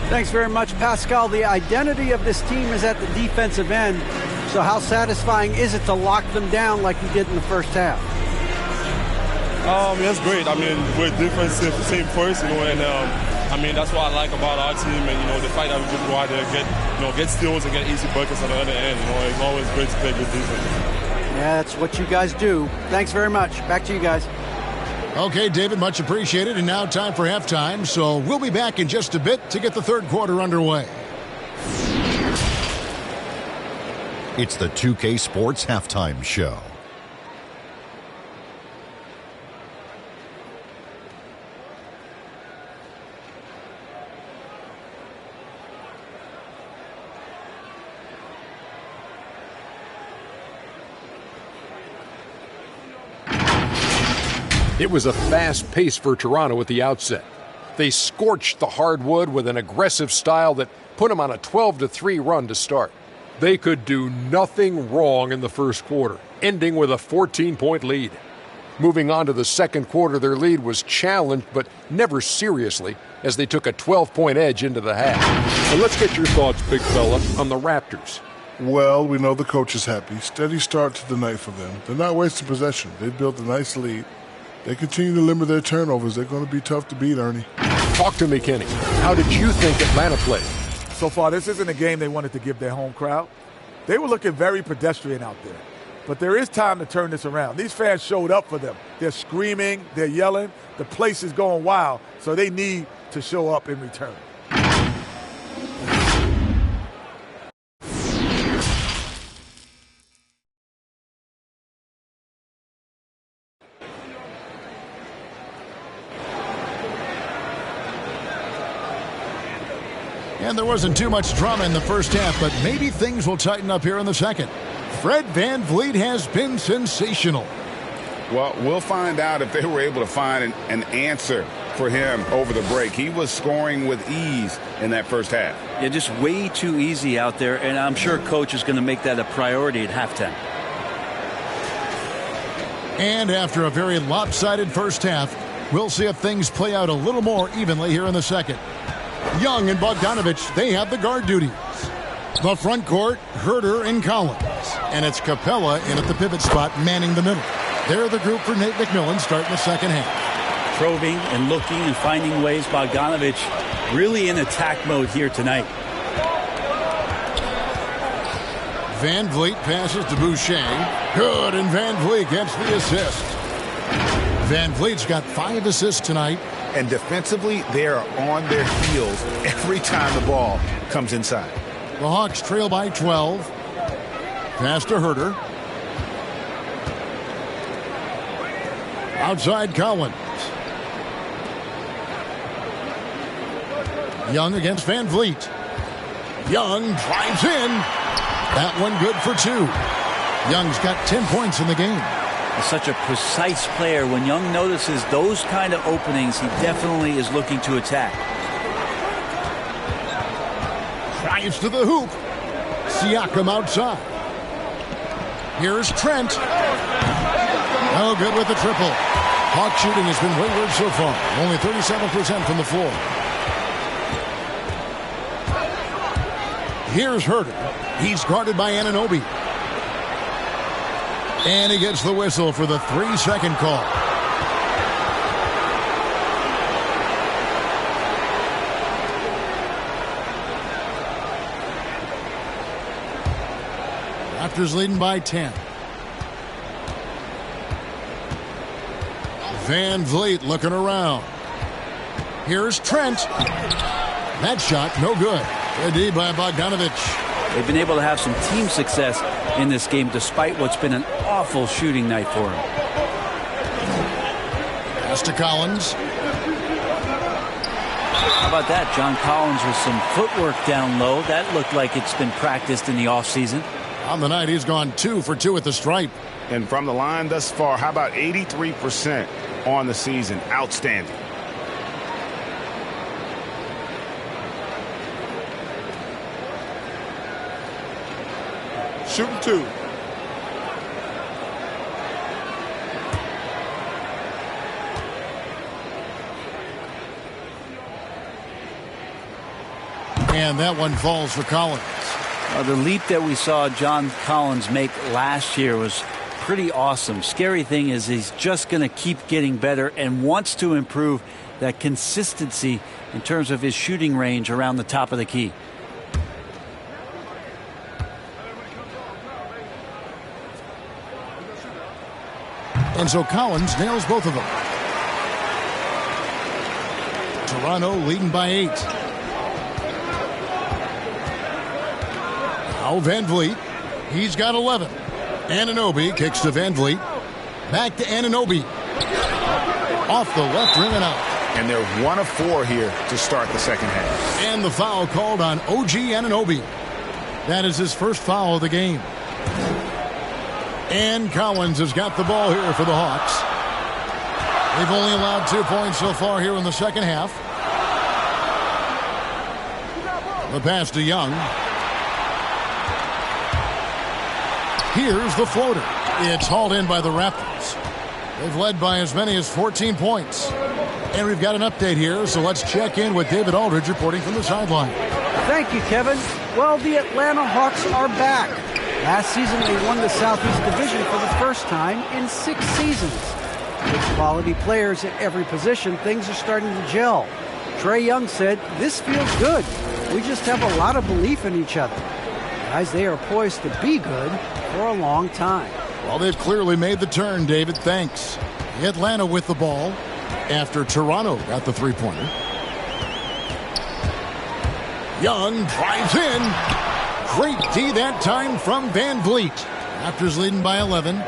Thanks very much, Pascal. The identity of this team is at the defensive end. So how satisfying is it to lock them down like you did in the first half? That's great. I mean, we're defensive team first, and that's what I like about our team, and the fact that we can go out there and get steals and get easy buckets on the other end. It's always great to play good defense. Yeah, that's what you guys do. Thanks very much. Back to you guys. Okay, David, much appreciated. And now time for halftime. So we'll be back in just a bit to get the third quarter underway. It's the 2K Sports Halftime Show. It was a fast pace for Toronto at the outset. They scorched the hardwood with an aggressive style that put them on a 12-3 run to start. They could do nothing wrong in the first quarter, ending with a 14-point lead. Moving on to the second quarter, their lead was challenged, but never seriously, as they took a 12-point edge into the half. And let's get your thoughts, big fella, on the Raptors. Well, we know the coach is happy. Steady start to the night for them. They're not wasting possession. They built a nice lead. They continue to limit their turnovers. They're going to be tough to beat, Ernie. Talk to me, Kenny. How did you think Atlanta played? So far, this isn't a game they wanted to give their home crowd. They were looking very pedestrian out there. But there is time to turn this around. These fans showed up for them. They're screaming. They're yelling. The place is going wild. So they need to show up in return. And there wasn't too much drama in the first half, but maybe things will tighten up here in the second. Fred VanVleet has been sensational. Well, we'll find out if they were able to find an answer for him over the break. He was scoring with ease in that first half. Yeah, just way too easy out there, and I'm sure Coach is going to make that a priority at halftime. And after a very lopsided first half, we'll see if things play out a little more evenly here in the second. Young and Bogdanovich, they have the guard duties. The front court, Herter and Collins. And it's Capella in at the pivot spot, manning the middle. They're the group for Nate McMillan starting the second half. Probing and looking and finding ways. Bogdanovich really in attack mode here tonight. VanVleet passes to Boucher. Good, and VanVleet gets the assist. VanVleet's got 5 assists tonight. And defensively, they are on their heels every time the ball comes inside. The Hawks trail by 12. Pass to Herter. Outside Collins. Young against VanVleet. Young drives in. That one good for 2. Young's got 10 points in the game. He's such a precise player. When Young notices those kind of openings, he definitely is looking to attack. Drives to the hoop. Siakam outside. Here's Trent. No good with the triple. Hawk shooting has been wayward so far. Only 37% from the floor. Here's Herter. He's guarded by Anunoby. And he gets the whistle for the 3-second call. Raptors leading by 10. VanVleet looking around. Here's Trent. That shot, no good. Good D by Bogdanovich. They've been able to have some team success in this game despite what's been an awful shooting night for him. Pass to Collins. How about that? John Collins with some footwork down low. That looked like it's been practiced in the offseason. On the night, he's gone 2 for 2 at the stripe. And from the line thus far, how about 83% on the season? Outstanding. Shooting 2. And that one falls for Collins. The leap that we saw John Collins make last year was pretty awesome. Scary thing is he's just going to keep getting better and wants to improve that consistency in terms of his shooting range around the top of the key. And so Collins nails both of them. Toronto leading by 8. Now Van Vliet. He's got 11. Anunoby kicks to Van Vliet. Back to Anunoby. Off the left rim and out. And they're 1 of 4 here to start the second half. And the foul called on OG Anunoby. That is his first foul of the game. And Collins has got the ball here for the Hawks. They've only allowed 2 points so far here in the second half. The pass to Young. Here's the floater. It's hauled in by the Raptors. They've led by as many as 14 points. And we've got an update here, so let's check in with David Aldridge reporting from the sideline. Thank you, Kevin. Well, the Atlanta Hawks are back. Last season, they won the Southeast Division for the first time in 6 seasons. With quality players at every position, things are starting to gel. Trae Young said, "This feels good. We just have a lot of belief in each other." Guys, they are poised to be good for a long time. Well, they've clearly made the turn, David. Thanks. Atlanta with the ball after Toronto got the three-pointer. Young drives in. Great D that time from Van Vliet. Raptors leading by 11.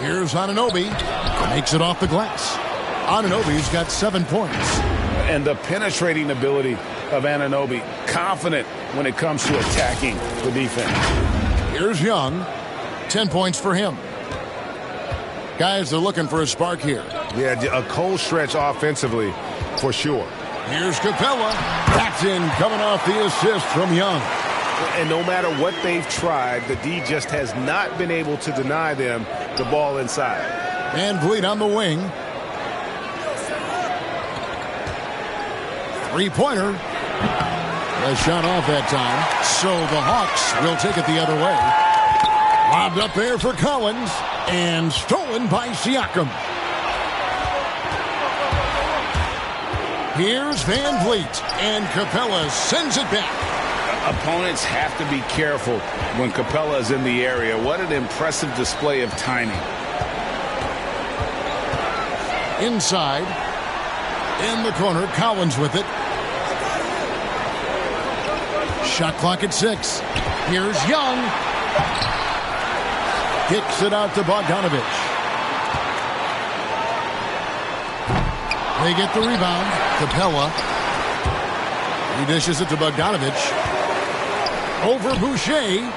Here's Anunoby. Makes it off the glass. Anunoby's got 7 points. And the penetrating ability of Anunoby. Confident when it comes to attacking the defense. Here's Young. 10 points for him. Guys, they're looking for a spark here. Yeah, a cold stretch offensively for sure. Here's Capella. That's in, coming off the assist from Young. And no matter what they've tried, the D just has not been able to deny them the ball inside. Van Vliet on the wing. Three-pointer. A shot off that time. So the Hawks will take it the other way. Lobbed up there for Collins. And stolen by Siakam. Here's Van Vliet. And Capella sends it back. Opponents have to be careful when Capella is in the area. What an impressive display of timing. Inside. In the corner. Collins with it. Shot clock at 6. Here's Young. Kicks it out to Bogdanovich. They get the rebound. Capella. He dishes it to Bogdanovich. Over Boucher.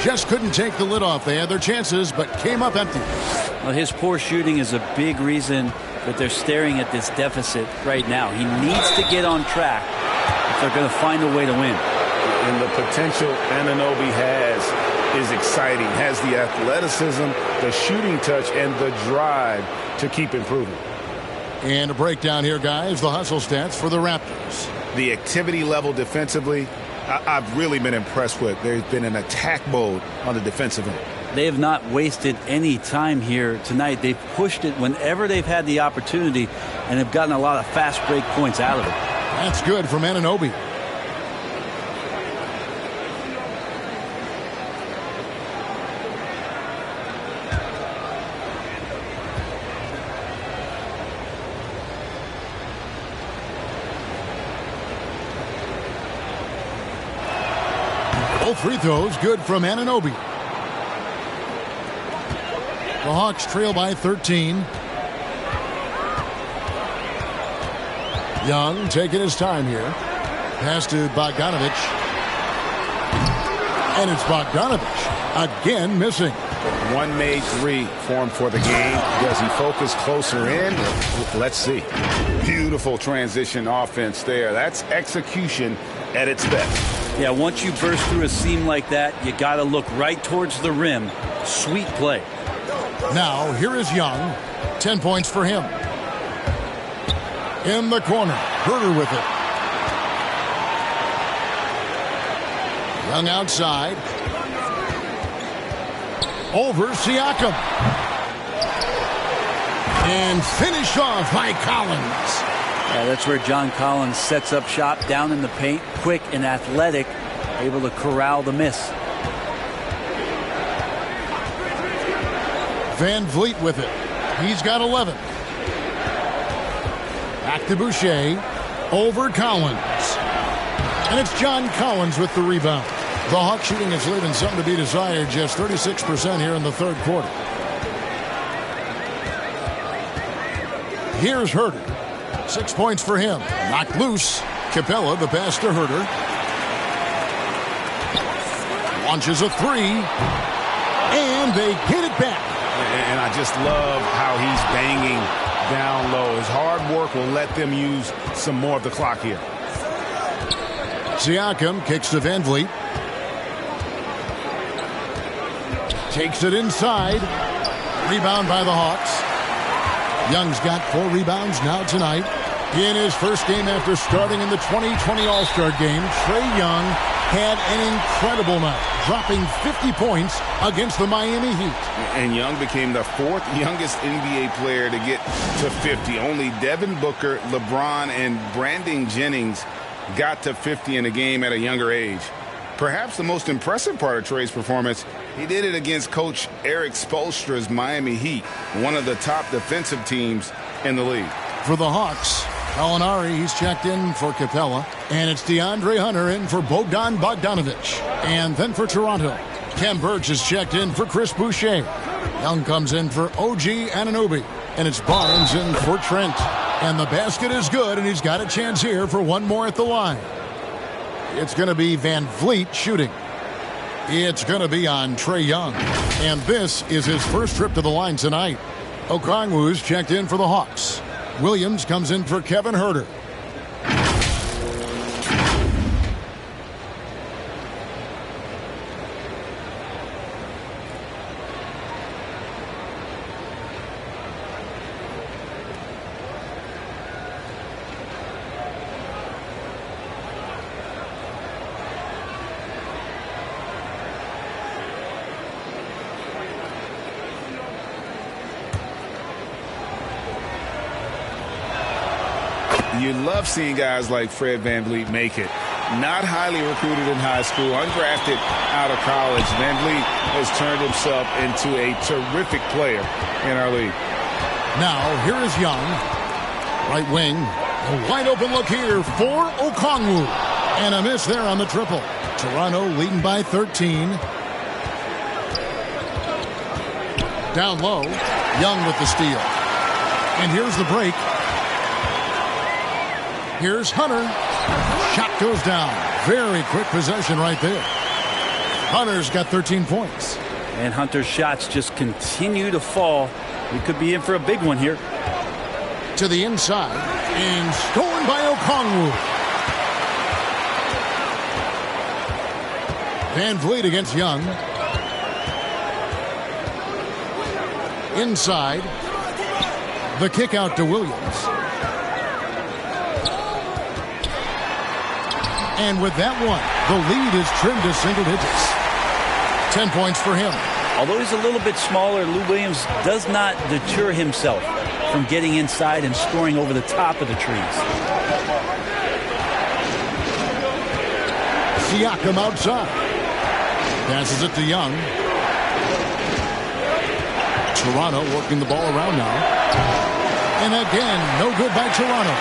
Just couldn't take the lid off. They had their chances, but came up empty. Well, his poor shooting is a big reason that they're staring at this deficit right now. He needs to get on track if they're going to find a way to win. And the potential Anunoby has is exciting. Has the athleticism, the shooting touch, and the drive to keep improving. And a breakdown here, guys. The hustle stats for the Raptors. The activity level defensively, I've really been impressed with. There's been an attack mode on the defensive end. They have not wasted any time here tonight. They've pushed it whenever they've had the opportunity and have gotten a lot of fast break points out of it. That's good from Anunoby. Both free throws good from Anunoby. The Hawks trail by 13. Young taking his time here. Pass to Bogdanovich. And it's Bogdanovich again missing. One made three formed for the game. Does he focus closer in? Let's see. Beautiful transition offense there. That's execution at its best. Yeah, once you burst through a seam like that, you got to look right towards the rim. Sweet play. Now, here is Young. 10 points for him. In the corner. Herter with it. Young outside. Over Siakam. And finished off by Collins. Yeah, that's where John Collins sets up shop down in the paint. Quick and athletic. Able to corral the miss. Van Vliet with it. He's got 11. Back to Boucher. Over Collins. And it's John Collins with the rebound. The Hawks shooting is leaving something to be desired. Just 36% here in the third quarter. Here's Herter. 6 points for him. Knocked loose. Capella, the pass to Herter. Launches a three. And they get it back. And I just love how he's banging down low. His hard work will let them use some more of the clock here. Siakam kicks to Van Vliet. Takes it inside. Rebound by the Hawks. Young's got 4 rebounds now tonight. In his first game after starting in the 2020 All-Star game, Trae Young had an incredible night, dropping 50 points against the Miami Heat. And Young became the 4th youngest NBA player to get to 50. Only Devin Booker, LeBron, and Brandon Jennings got to 50 in a game at a younger age. Perhaps the most impressive part of Trae's performance, he did it against Coach Eric Spoelstra's Miami Heat, one of the top defensive teams in the league. For the Hawks, Gallinari, he's checked in for Capella. And it's DeAndre Hunter in for Bogdan Bogdanovich. And then for Toronto, Kem Birch is checked in for Chris Boucher. Young comes in for OG Anunoby. And it's Barnes in for Trent. And the basket is good, and he's got a chance here for one more at the line. It's going to be Van Vliet shooting. It's going to be on Trae Young. And this is his first trip to the line tonight. Okongwu's checked in for the Hawks. Williams comes in for Kevin Herter. You love seeing guys like Fred VanVleet make it. Not highly recruited in high school, undrafted out of college. VanVleet has turned himself into a terrific player in our league. Now, here is Young. Right wing. A wide open look here for Okongwu. And a miss there on the triple. Toronto leading by 13. Down low. Young with the steal. And here's the break. Here's Hunter. Shot goes down. Very quick possession right there. Hunter's got 13 points. And Hunter's shots just continue to fall. We could be in for a big one here. To the inside. And stolen by Okongwu. Van Vliet against Young. Inside. The kick out to Williams. And with that one, the lead is trimmed to single digits. 10 points for him. Although he's a little bit smaller, Lou Williams does not deter himself from getting inside and scoring over the top of the trees. Siakam outside. Passes it to Young. Toronto working the ball around now. And again, no good by Toronto.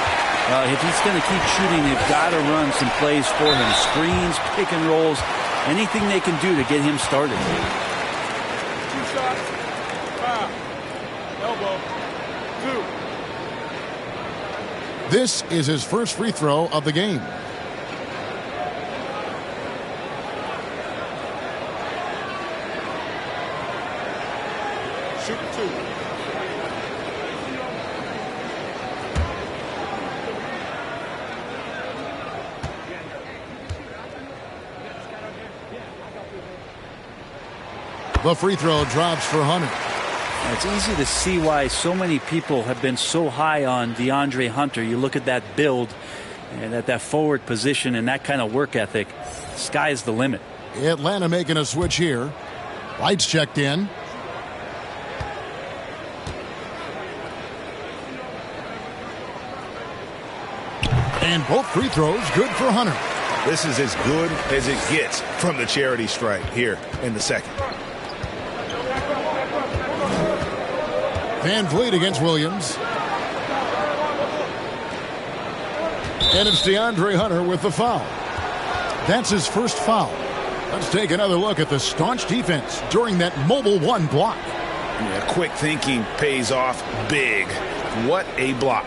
If he's going to keep shooting, they've got to run some plays for him. Screens, pick and rolls, anything they can do to get him started. 2 shots. Elbow. 2. This is his first free throw of the game. The free throw drops for Hunter. It's easy to see why so many people have been so high on DeAndre Hunter. You look at that build and at that forward position and that kind of work ethic. Sky's the limit. Atlanta making a switch here. Lights checked in. And both free throws good for Hunter. This is as good as it gets from the charity stripe here in the second. Van Vliet against Williams. And it's DeAndre Hunter with the foul. That's his first foul. Let's take another look at the staunch defense during that mobile one block. Yeah, quick thinking pays off big. What a block.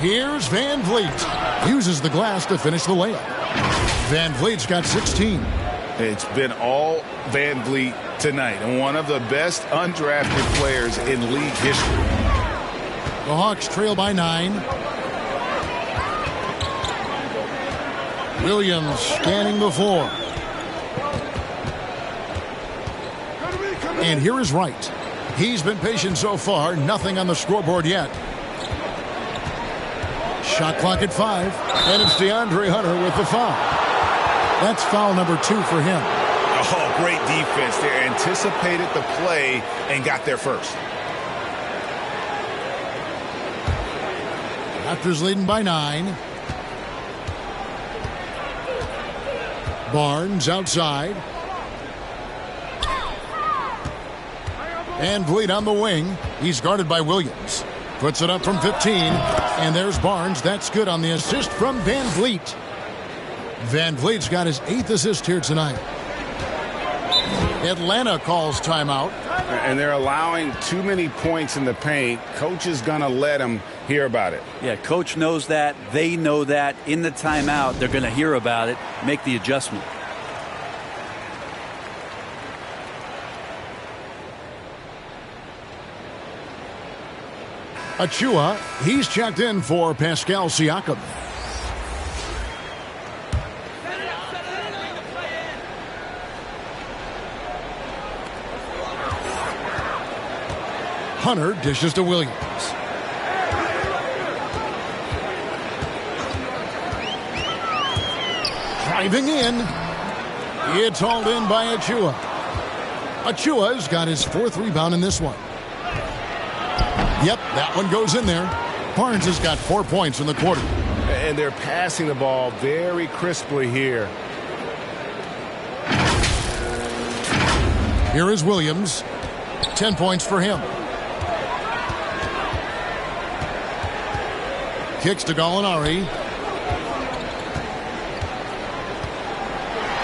Here's Van Vliet. Uses the glass to finish the layup. Van Vliet's got 16. It's been all Van Vliet tonight, and one of the best undrafted players in league history. The Hawks trail by 9. Williams scanning the floor. And here is Wright. He's been patient so far. Nothing on the scoreboard yet. Shot clock at 5. And it's DeAndre Hunter with the foul. That's foul number 2 for him. Oh, great defense. They anticipated the play and got there first. Raptors leading by 9. Barnes outside. And Vliet on the wing. He's guarded by Williams. Puts it up from 15. And there's Barnes. That's good on the assist from Van Vliet. Van Vliet's got his 8th assist here tonight. Atlanta calls timeout. And they're allowing too many points in the paint. Coach is going to let them hear about it. Yeah, coach knows that. They know that. In the timeout, they're going to hear about it, make the adjustment. Achua, he's checked in for Pascal Siakam. Hunter dishes to Williams. Driving in. It's hauled in by Achua. Achua's got his 4th rebound in this one. Yep, that one goes in there. Barnes has got 4 points in the quarter. And they're passing the ball very crisply here. Here is Williams. 10 points for him. Kicks to Gallinari.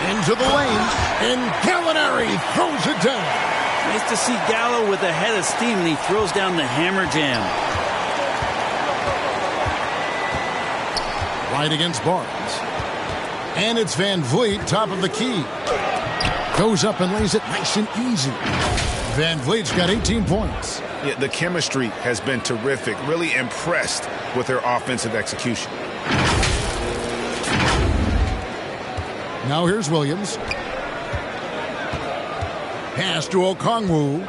Into the lane. And Gallinari throws it down. Nice to see Gallo with a head of steam, and he throws down the hammer jam. Right against Barnes. And it's Van Vliet, top of the key. Goes up and lays it nice and easy. Van Vliet's got 18 points. Yeah, the chemistry has been terrific. Really impressed with their offensive execution. Now here's Williams. Pass to Okongwu.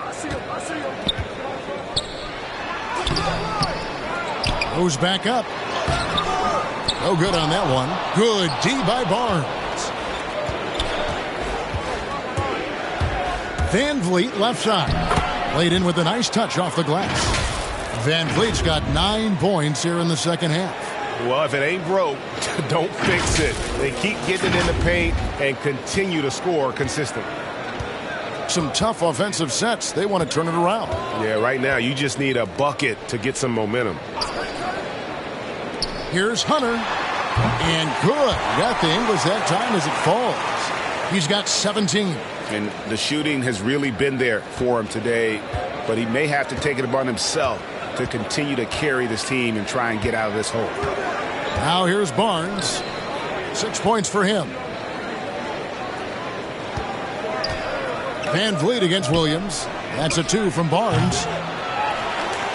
Goes back up. No good on that one. Good D by Barnes. Van Vliet left side. Laid in with a nice touch off the glass. Van Vliet's got 9 points here in the second half. Well, if it ain't broke, don't fix it. They keep getting it in the paint and continue to score consistently. Some tough offensive sets. They want to turn it around. Yeah, right now you just need a bucket to get some momentum. Here's Hunter. And good. Got the English that time as it falls. He's got 17. And the shooting has really been there for him today, but he may have to take it upon himself to continue to carry this team and try and get out of this hole. Now here's Barnes. 6 points for him. Van Vliet against Williams. That's a 2 from Barnes.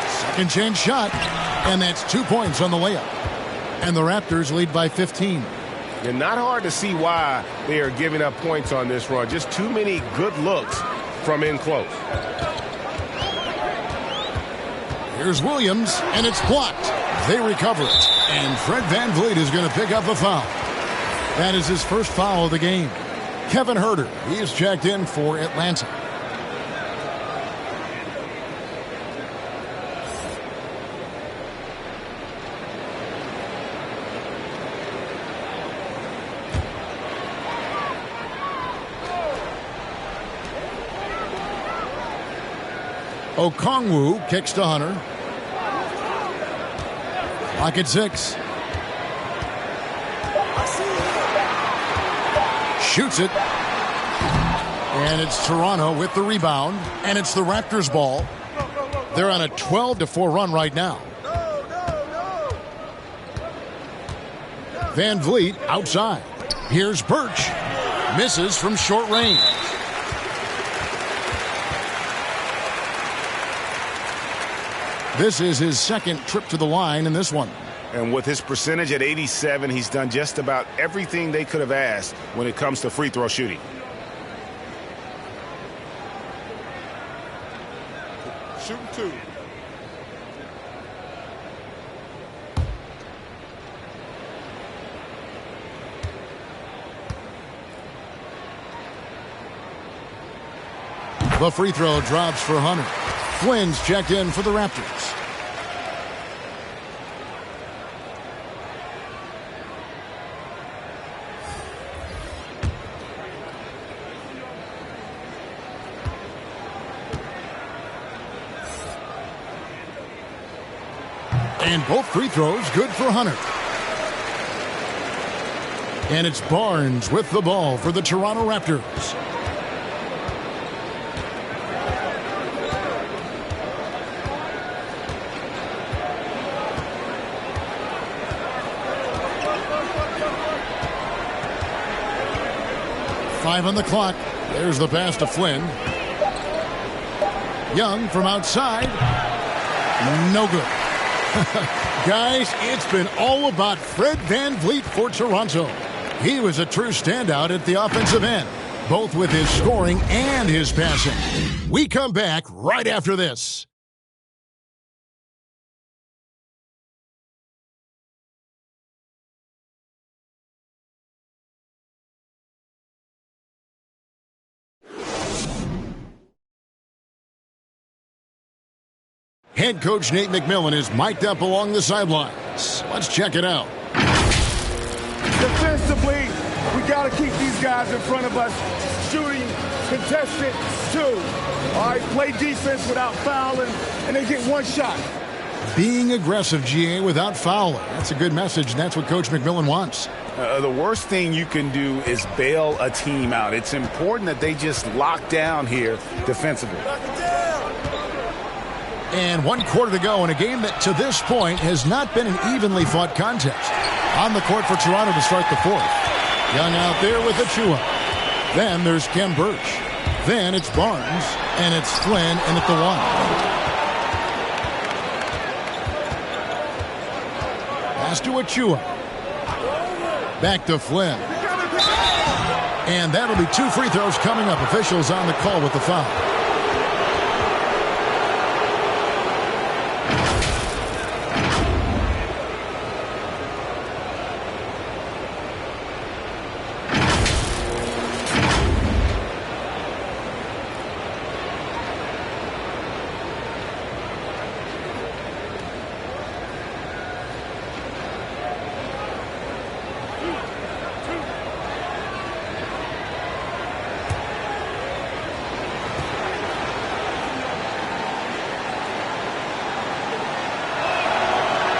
Second chance shot, and that's 2 points on the layup. And the Raptors lead by 15. And not hard to see why they are giving up points on this run. Just too many good looks from in close. Here's Williams, and it's blocked. They recover it, and Fred Van Vliet is going to pick up a foul. That is his first foul of the game. Kevin Huerter, he is checked in for Atlanta. Okongwu kicks to Hunter. Lock at 6. Shoots it. And it's Toronto with the rebound. And it's the Raptors' ball. They're on a 12-4 run right now. Van Vliet outside. Here's Birch. Misses from short range. This is his second trip to the line in this one. And with his percentage at 87, he's done just about everything they could have asked when it comes to free throw shooting. Shooting 2. The free throw drops for Hunter. Flynn's checked in for the Raptors. And both free throws good for Hunter. And it's Barnes with the ball for the Toronto Raptors. Five on the clock. There's the pass to Flynn. Young from outside. No good. Guys, it's been all about Fred Van Vliet for Toronto. He was a true standout at the offensive end, both with his scoring and his passing. We come back right after this. Head coach Nate McMillan is mic'd up along the sidelines. Let's check it out. Defensively, we got to keep these guys in front of us. Shooting, contested, 2. All right, play defense without fouling, and they get one shot. Being aggressive, GA, without fouling. That's a good message, and that's what Coach McMillan wants. The worst thing you can do is bail a team out. It's important that they just lock down here defensively. And 1 quarter to go in a game that to this point has not been an evenly fought contest. On the court for Toronto to start the 4th. Young out there with Achua. Then there's Ken Birch. Then it's Barnes. And it's Flynn in at the 1. Pass to Achua. Back to Flynn. And that'll be 2 free throws coming up. Officials on the call with the foul.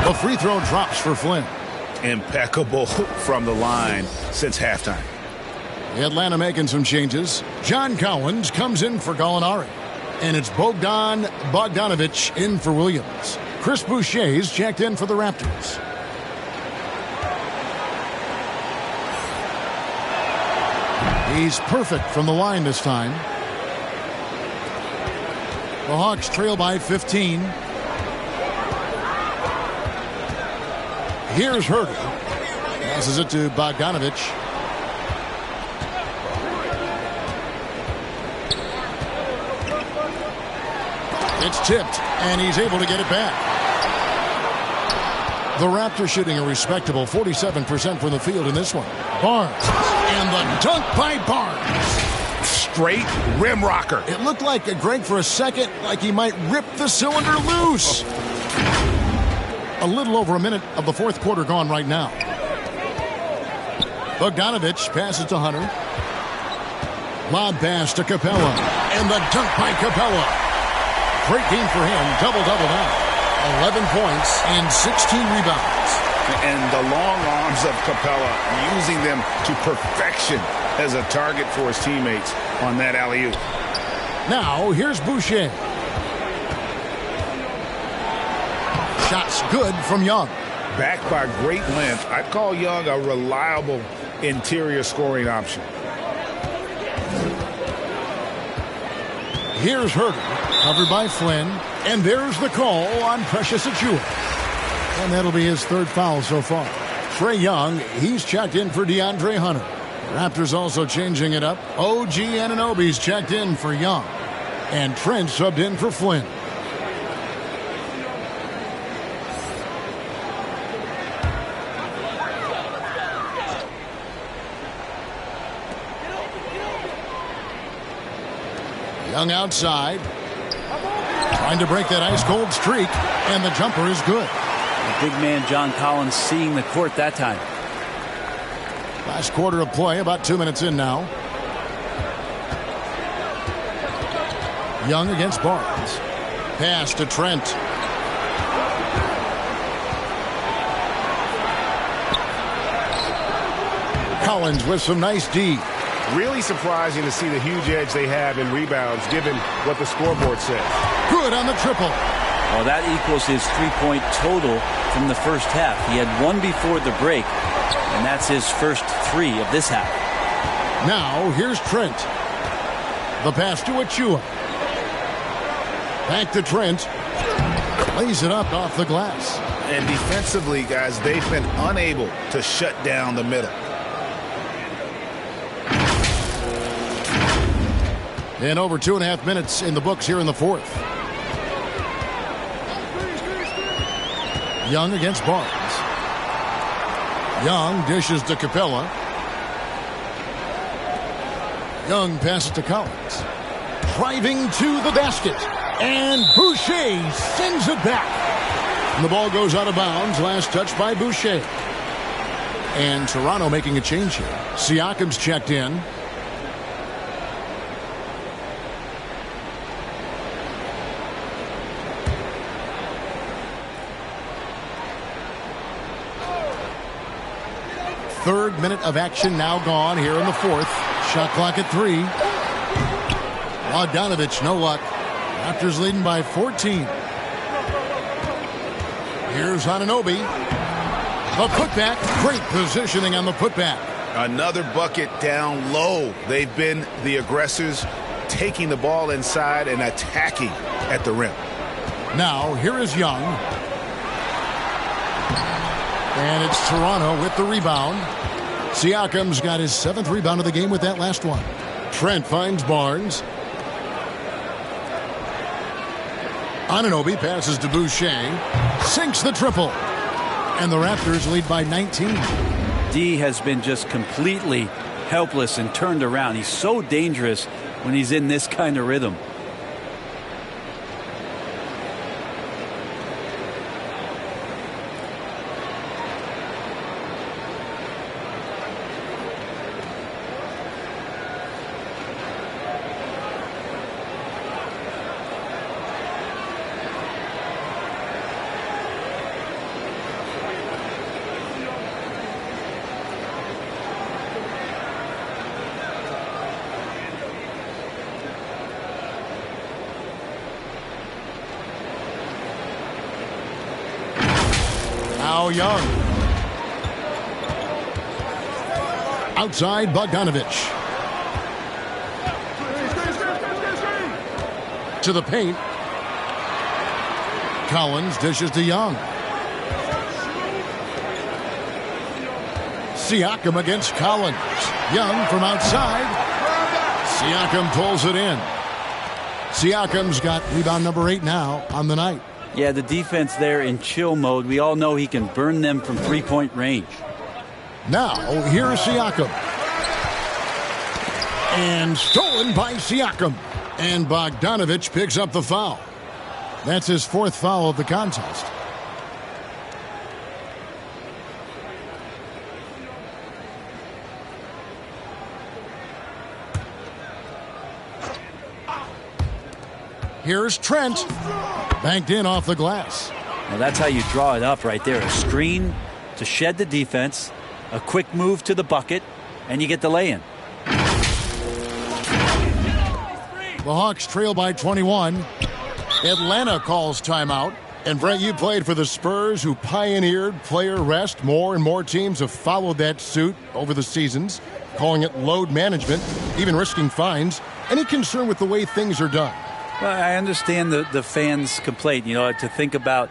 The free throw drops for Flynn. Impeccable from the line since halftime. Atlanta making some changes. John Collins comes in for Gallinari. And it's Bogdan Bogdanovic in for Williams. Chris Boucher's checked in for the Raptors. He's perfect from the line this time. The Hawks trail by 15. Here's Herder. Passes it to Bogdanovich. It's tipped, and he's able to get it back. The Raptors shooting a respectable 47% from the field in this one. Barnes. And the dunk by Barnes. Straight rim rocker. It looked like Greg for a second like he might rip the cylinder loose. A little over a minute of the fourth quarter gone right now. Bogdanovich passes to Hunter. Lob pass to Capella. And the dunk by Capella. Great game for him. Double-double now. 11 points and 16 rebounds. And the long arms of Capella, using them to perfection as a target for his teammates on that alley-oop. Now, here's Boucher. Shots good from Young. Backed by great length, I'd call Young a reliable interior scoring option. Here's Herder, covered by Flynn. And there's the call on Precious Achiuwa. And that'll be his third foul so far. Trae Young, he's checked in for DeAndre Hunter. Raptors also changing it up. OG Anunoby's checked in for Young. And Trent subbed in for Flynn. Young outside. Trying to break that ice-cold streak. And the jumper is good. The big man John Collins seeing the court that time. Last quarter of play, about 2 minutes in now. Young against Barnes. Pass to Trent. Collins with some nice D. Really surprising to see the huge edge they have in rebounds, given what the scoreboard says. Good on the triple. Well, that equals his three-point total from the first half. He had one before the break, and that's his first three of this half. Now, here's Trent. The pass to Achiuwa. Back to Trent. Lays it up off the glass. And defensively, guys, they've been unable to shut down the middle. And over 2.5 minutes in the books here in the fourth. Young against Barnes. Young dishes to Capella. Young passes to Collins. Driving to the basket. And Boucher sends it back. And the ball goes out of bounds. Last touch by Boucher. And Toronto making a change here. Siakam's checked in. Third minute of action now gone here in the fourth. Shot clock at 3. Bogdanovich, no luck. Raptors leading by 14. Here's Anunoby. The putback. Great positioning on the putback. Another bucket down low. They've been the aggressors, taking the ball inside and attacking at the rim. Now, here is Young. And it's Toronto with the rebound. Siakam's got his 7th rebound of the game with that last one. Trent finds Barnes. Anunoby passes to Boucher. Sinks the triple. And the Raptors lead by 19. D has been just completely helpless and turned around. He's so dangerous when he's in this kind of rhythm. Now Young. Outside Bogdanovich. To the paint. Collins dishes to Young. Siakam against Collins. Young from outside. Siakam pulls it in. Siakam's got rebound number 8 now on the night. Yeah, the defense there in chill mode. We all know he can burn them from three-point range. Now, here's Siakam. And stolen by Siakam. And Bogdanovich picks up the foul. That's his 4th foul of the contest. Here's Trent. Banked in off the glass. Well, that's how you draw it up right there. A screen to shed the defense, a quick move to the bucket, and you get the lay-in. The Hawks trail by 21. Atlanta calls timeout. And Brent, you played for the Spurs, who pioneered player rest. More and more teams have followed that suit over the seasons, calling it load management, even risking fines. Any concern with the way things are done? Well, I understand the fans' complaint, to think about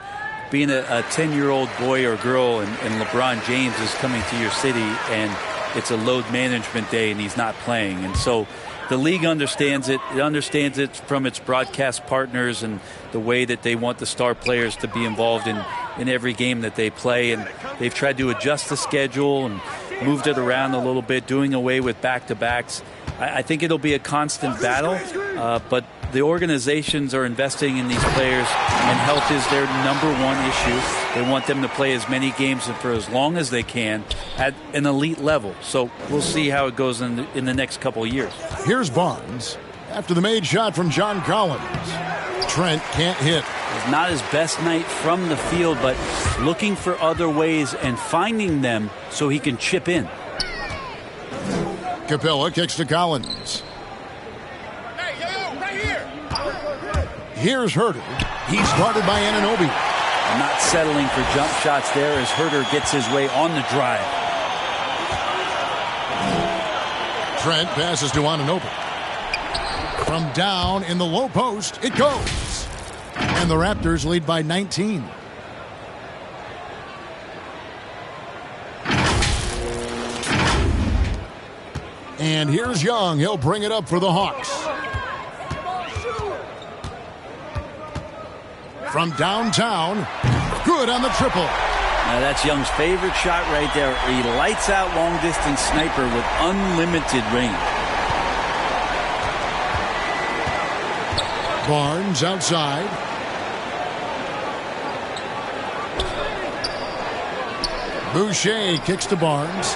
being a 10-year-old boy or girl and LeBron James is coming to your city and it's a load management day and he's not playing. And so the league understands it. It understands it from its broadcast partners and the way that they want the star players to be involved in every game that they play. And they've tried to adjust the schedule and moved it around a little bit, doing away with back-to-backs. I think it'll be a constant battle, but the organizations are investing in these players, and health is their number one issue. They want them to play as many games for as long as they can at an elite level. So we'll see how it goes in the next couple of years. Here's Barnes after the made shot from John Collins. Trent can't hit. It's not his best night from the field, but looking for other ways and finding them so he can chip in. Capella kicks to Collins. Here's Herter. He's guarded by Anunoby. Not settling for jump shots there as Herter gets his way on the drive. Trent passes to Anunoby. From down in the low post, it goes. And the Raptors lead by 19. And here's Young. He'll bring it up for the Hawks. From downtown, good on the triple. Now that's Young's favorite shot right there. He lights out long-distance sniper with unlimited range. Barnes outside. Boucher kicks to Barnes.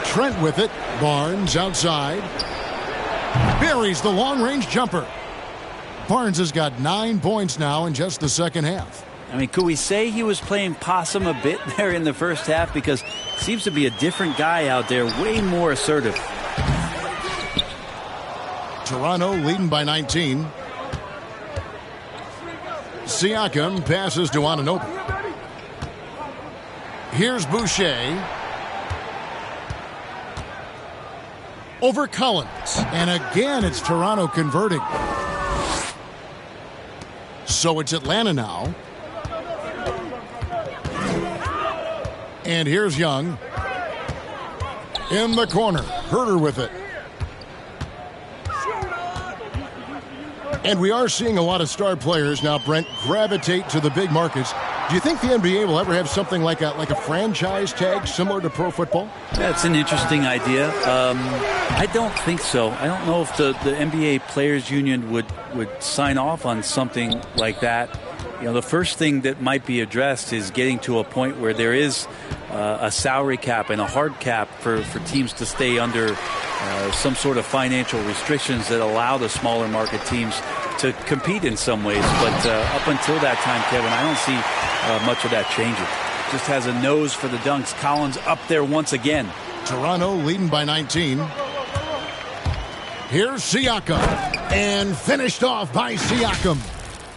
Trent with it. Barnes outside. Buries the long-range jumper. Barnes has got 9 points now in just the second half. I mean, could we say he was playing possum a bit there in the first half? Because seems to be a different guy out there, way more assertive. Toronto leading by 19. Siakam passes to Anunoby. Here's Boucher. Over Collins. And again, it's Toronto converting. So it's Atlanta now. And here's Young. In the corner. Herter with it. And we are seeing a lot of star players now, Brent, gravitate to the big markets. Do you think the NBA will ever have something like a franchise tag similar to pro football? That's an interesting idea. I don't think so. I don't know if the NBA Players Union would sign off on something like that. You know, the first thing that might be addressed is getting to a point where there is a salary cap and a hard cap for teams to stay under some sort of financial restrictions that allow the smaller market teams to compete in some ways. But up until that time, Kevin, I don't see much of that changing. Just has a nose for the dunks. Collins up there once again. Toronto leading by 19. Here's Siakam. And finished off by Siakam.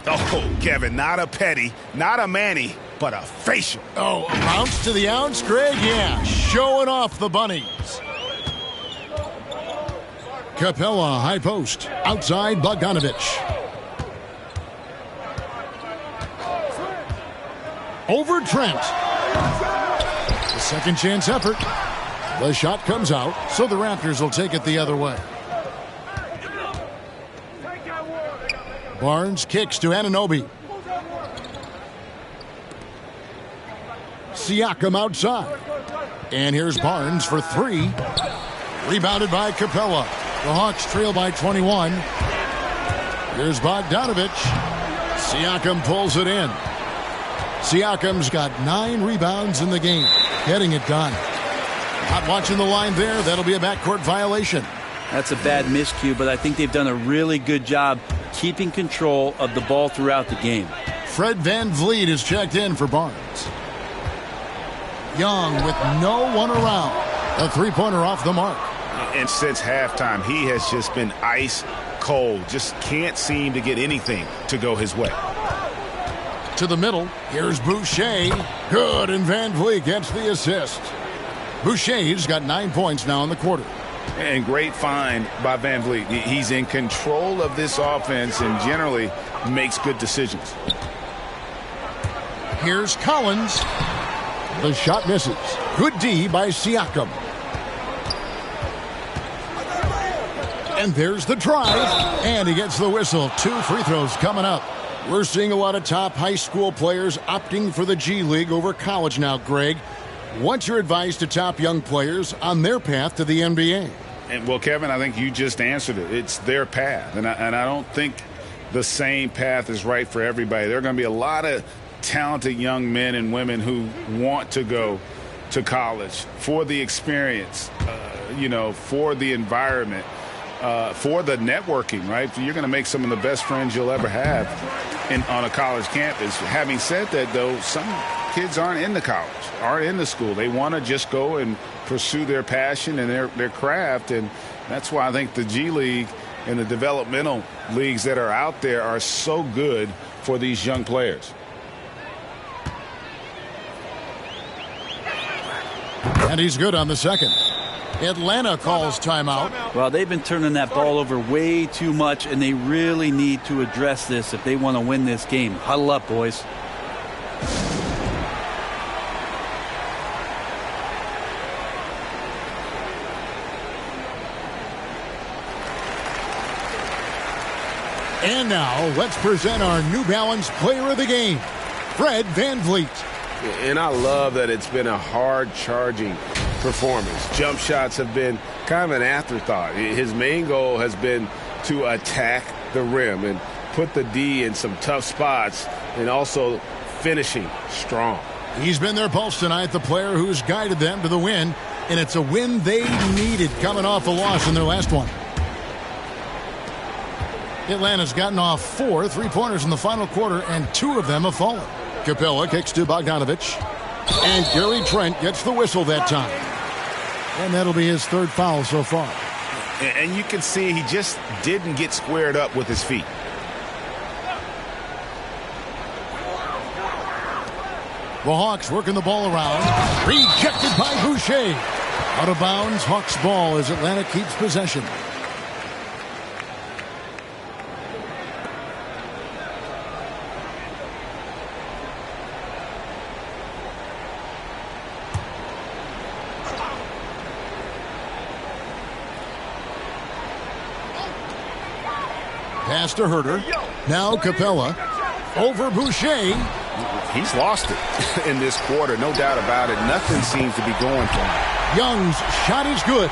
Oh, Kevin, not a petty, not a Manny, but a facial. Oh, a bounce to the ounce, Greg? Yeah, showing off the bunnies. Capella, high post. Outside, Bogdanovich. Over Trent. The second chance effort. The shot comes out, so the Raptors will take it the other way. Barnes kicks to Anunoby. Siakam outside. And here's Barnes for three. Rebounded by Capella. The Hawks trail by 21. Here's Bogdanovich. Siakam pulls it in. Siakam's got 9 rebounds in the game. Getting it done. Not watching the line there. That'll be a backcourt violation. That's a bad miscue, but I think they've done a really good job keeping control of the ball throughout the game. Fred VanVleet is checked in for Barnes. Young with no one around. A three-pointer off the mark. And since halftime, he has just been ice cold. Just can't seem to get anything to go his way. To the middle. Here's Boucher. Good, and VanVleet gets the assist. Boucher's got 9 points now in the quarter. And great find by VanVleet. He's in control of this offense and generally makes good decisions. Here's Collins. The shot misses. Good D by Siakam. And there's the drive. And he gets the whistle. 2 free throws coming up. We're seeing a lot of top high school players opting for the G League over college now, Greg. What's your advice to top young players on their path to the NBA? And, well, Kevin, I think you just answered it. It's their path. And I don't think the same path is right for everybody. There are going to be a lot of talented young men and women who want to go to college for the experience, for the environment, for the networking, right? You're going to make some of the best friends you'll ever have on a college campus. Having said that, though, some kids aren't into college, aren't into school. They want to just go and pursue their passion and their craft, and that's why I think the G League and the developmental leagues that are out there are so good for these young players. And he's good on the second. Atlanta calls timeout. Well, they've been turning that ball over way too much, and they really need to address this if they want to win this game. Huddle up, boys. And now, let's present our New Balance Player of the Game, Fred VanVleet. And I love that it's been a hard-charging performance. Jump shots have been kind of an afterthought. His main goal has been to attack the rim and put the D in some tough spots and also finishing strong. He's been their pulse tonight, the player who's guided them to the win, and it's a win they needed coming off a loss in their last one. Atlanta's gotten off 4 3-pointers in the final quarter, and 2 of them have fallen. Capella kicks to Bogdanovich. And Gary Trent gets the whistle that time. And that'll be his 3rd foul so far. And you can see he just didn't get squared up with his feet. The Hawks working the ball around. Rejected by Boucher. Out of bounds, Hawks ball as Atlanta keeps possession. Pass to Herter. Now Capella. Over Boucher. He's lost it in this quarter, no doubt about it. Nothing seems to be going for him. Young's shot is good.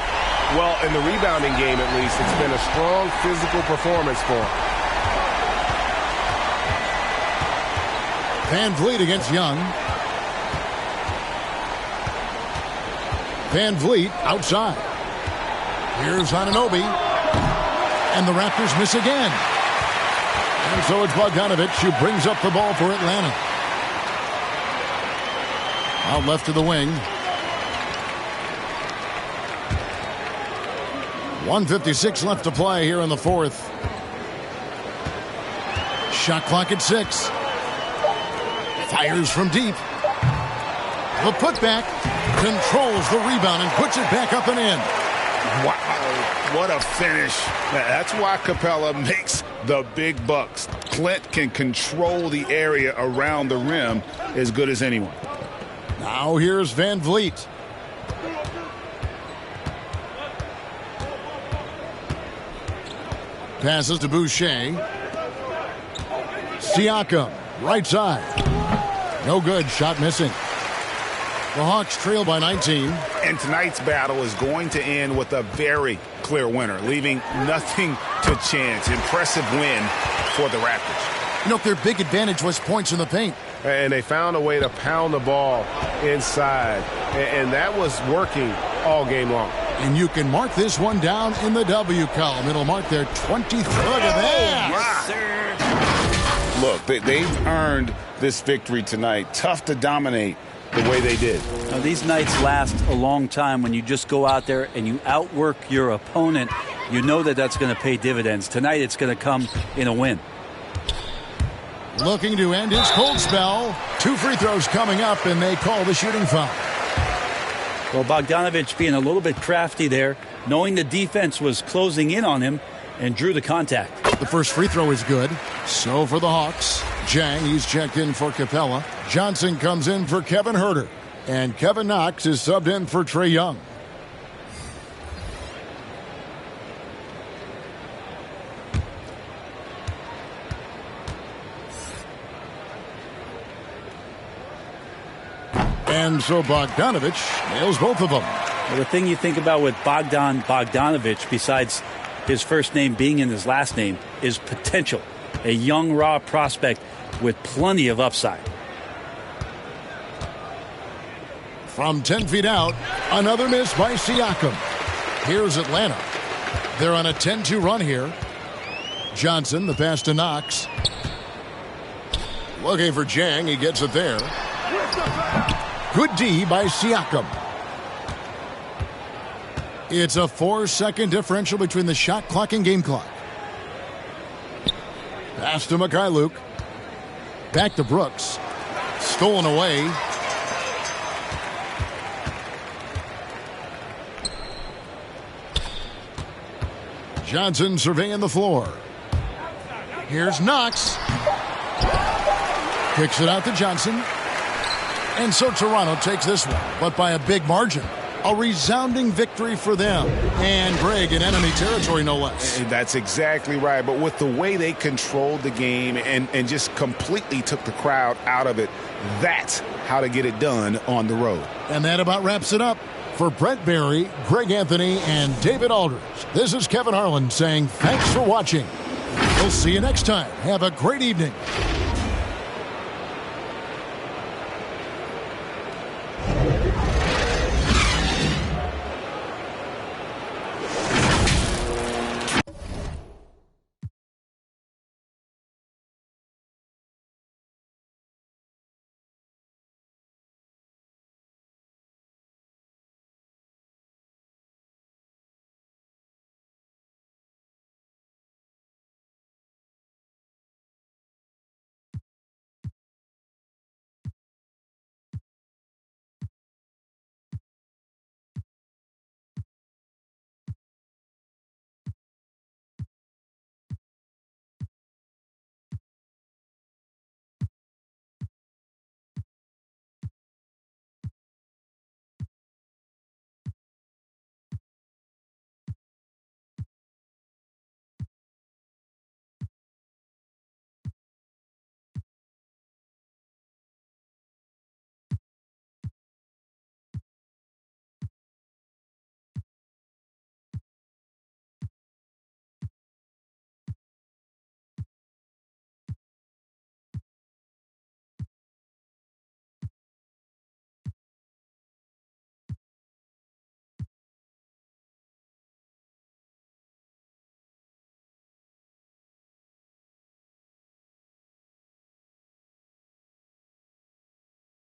Well, in the rebounding game, at least, it's been a strong physical performance for him. VanVleet against Young. VanVleet outside. Here's Anunoby. And the Raptors miss again. And so it's Bogdanovich who brings up the ball for Atlanta. Out left to the wing. 1:56 left to play here in the 4th. Shot clock at 6. Fires from deep. The putback controls the rebound and puts it back up and in. Wow, what a finish. That's why Capella makes the big bucks. Clint can control the area around the rim as good as anyone. Now here's Van Vliet. Passes to Boucher. Siakam, right side. No good, shot missing. The Hawks trail by 19. And tonight's battle is going to end with a very clear winner, leaving nothing to chance. Impressive win for the Raptors. You know, their big advantage was points in the paint. And they found a way to pound the ball inside. And that was working all game long. And you can mark this one down in the W column. It'll mark their 23rd. Look at that. Yes, sir. Look, they've earned this victory tonight. Tough to dominate the way they did. Now, these nights last a long time when you just go out there and you outwork your opponent. You know that that's going to pay dividends. Tonight it's going to come in a win. Looking to end his cold spell. 2 free throws coming up, and they call the shooting foul. Well, Bogdanovich being a little bit crafty there, knowing the defense was closing in on him, and drew the contact. The first free throw is good. So for the Hawks, Jang, he's checked in for Capella. Johnson comes in for Kevin Huerter. And Kevin Knox is subbed in for Trae Young. And so Bogdanovich nails both of them. Well, the thing you think about with Bogdanovich, besides his first name being in his last name, is potential. A young, raw prospect with plenty of upside. From 10 feet out, another miss by Siakam. Here's Atlanta. They're on a 10-2 run here. Johnson, the pass to Knox. Looking for Jang. He gets it there. Good D by Siakam. It's a 4-second differential between the shot clock and game clock. Pass to Mikhailuk. Back to Brooks. Stolen away. Johnson surveying the floor. Here's Knox. Kicks it out to Johnson. And so Toronto takes this one, but by a big margin. A resounding victory for them. And Greg in enemy territory, no less. That's exactly right. But with the way they controlled the game and just completely took the crowd out of it, that's how to get it done on the road. And that about wraps it up. For Brett Barry, Greg Anthony, and David Aldridge, this is Kevin Harlan saying thanks for watching. We'll see you next time. Have a great evening.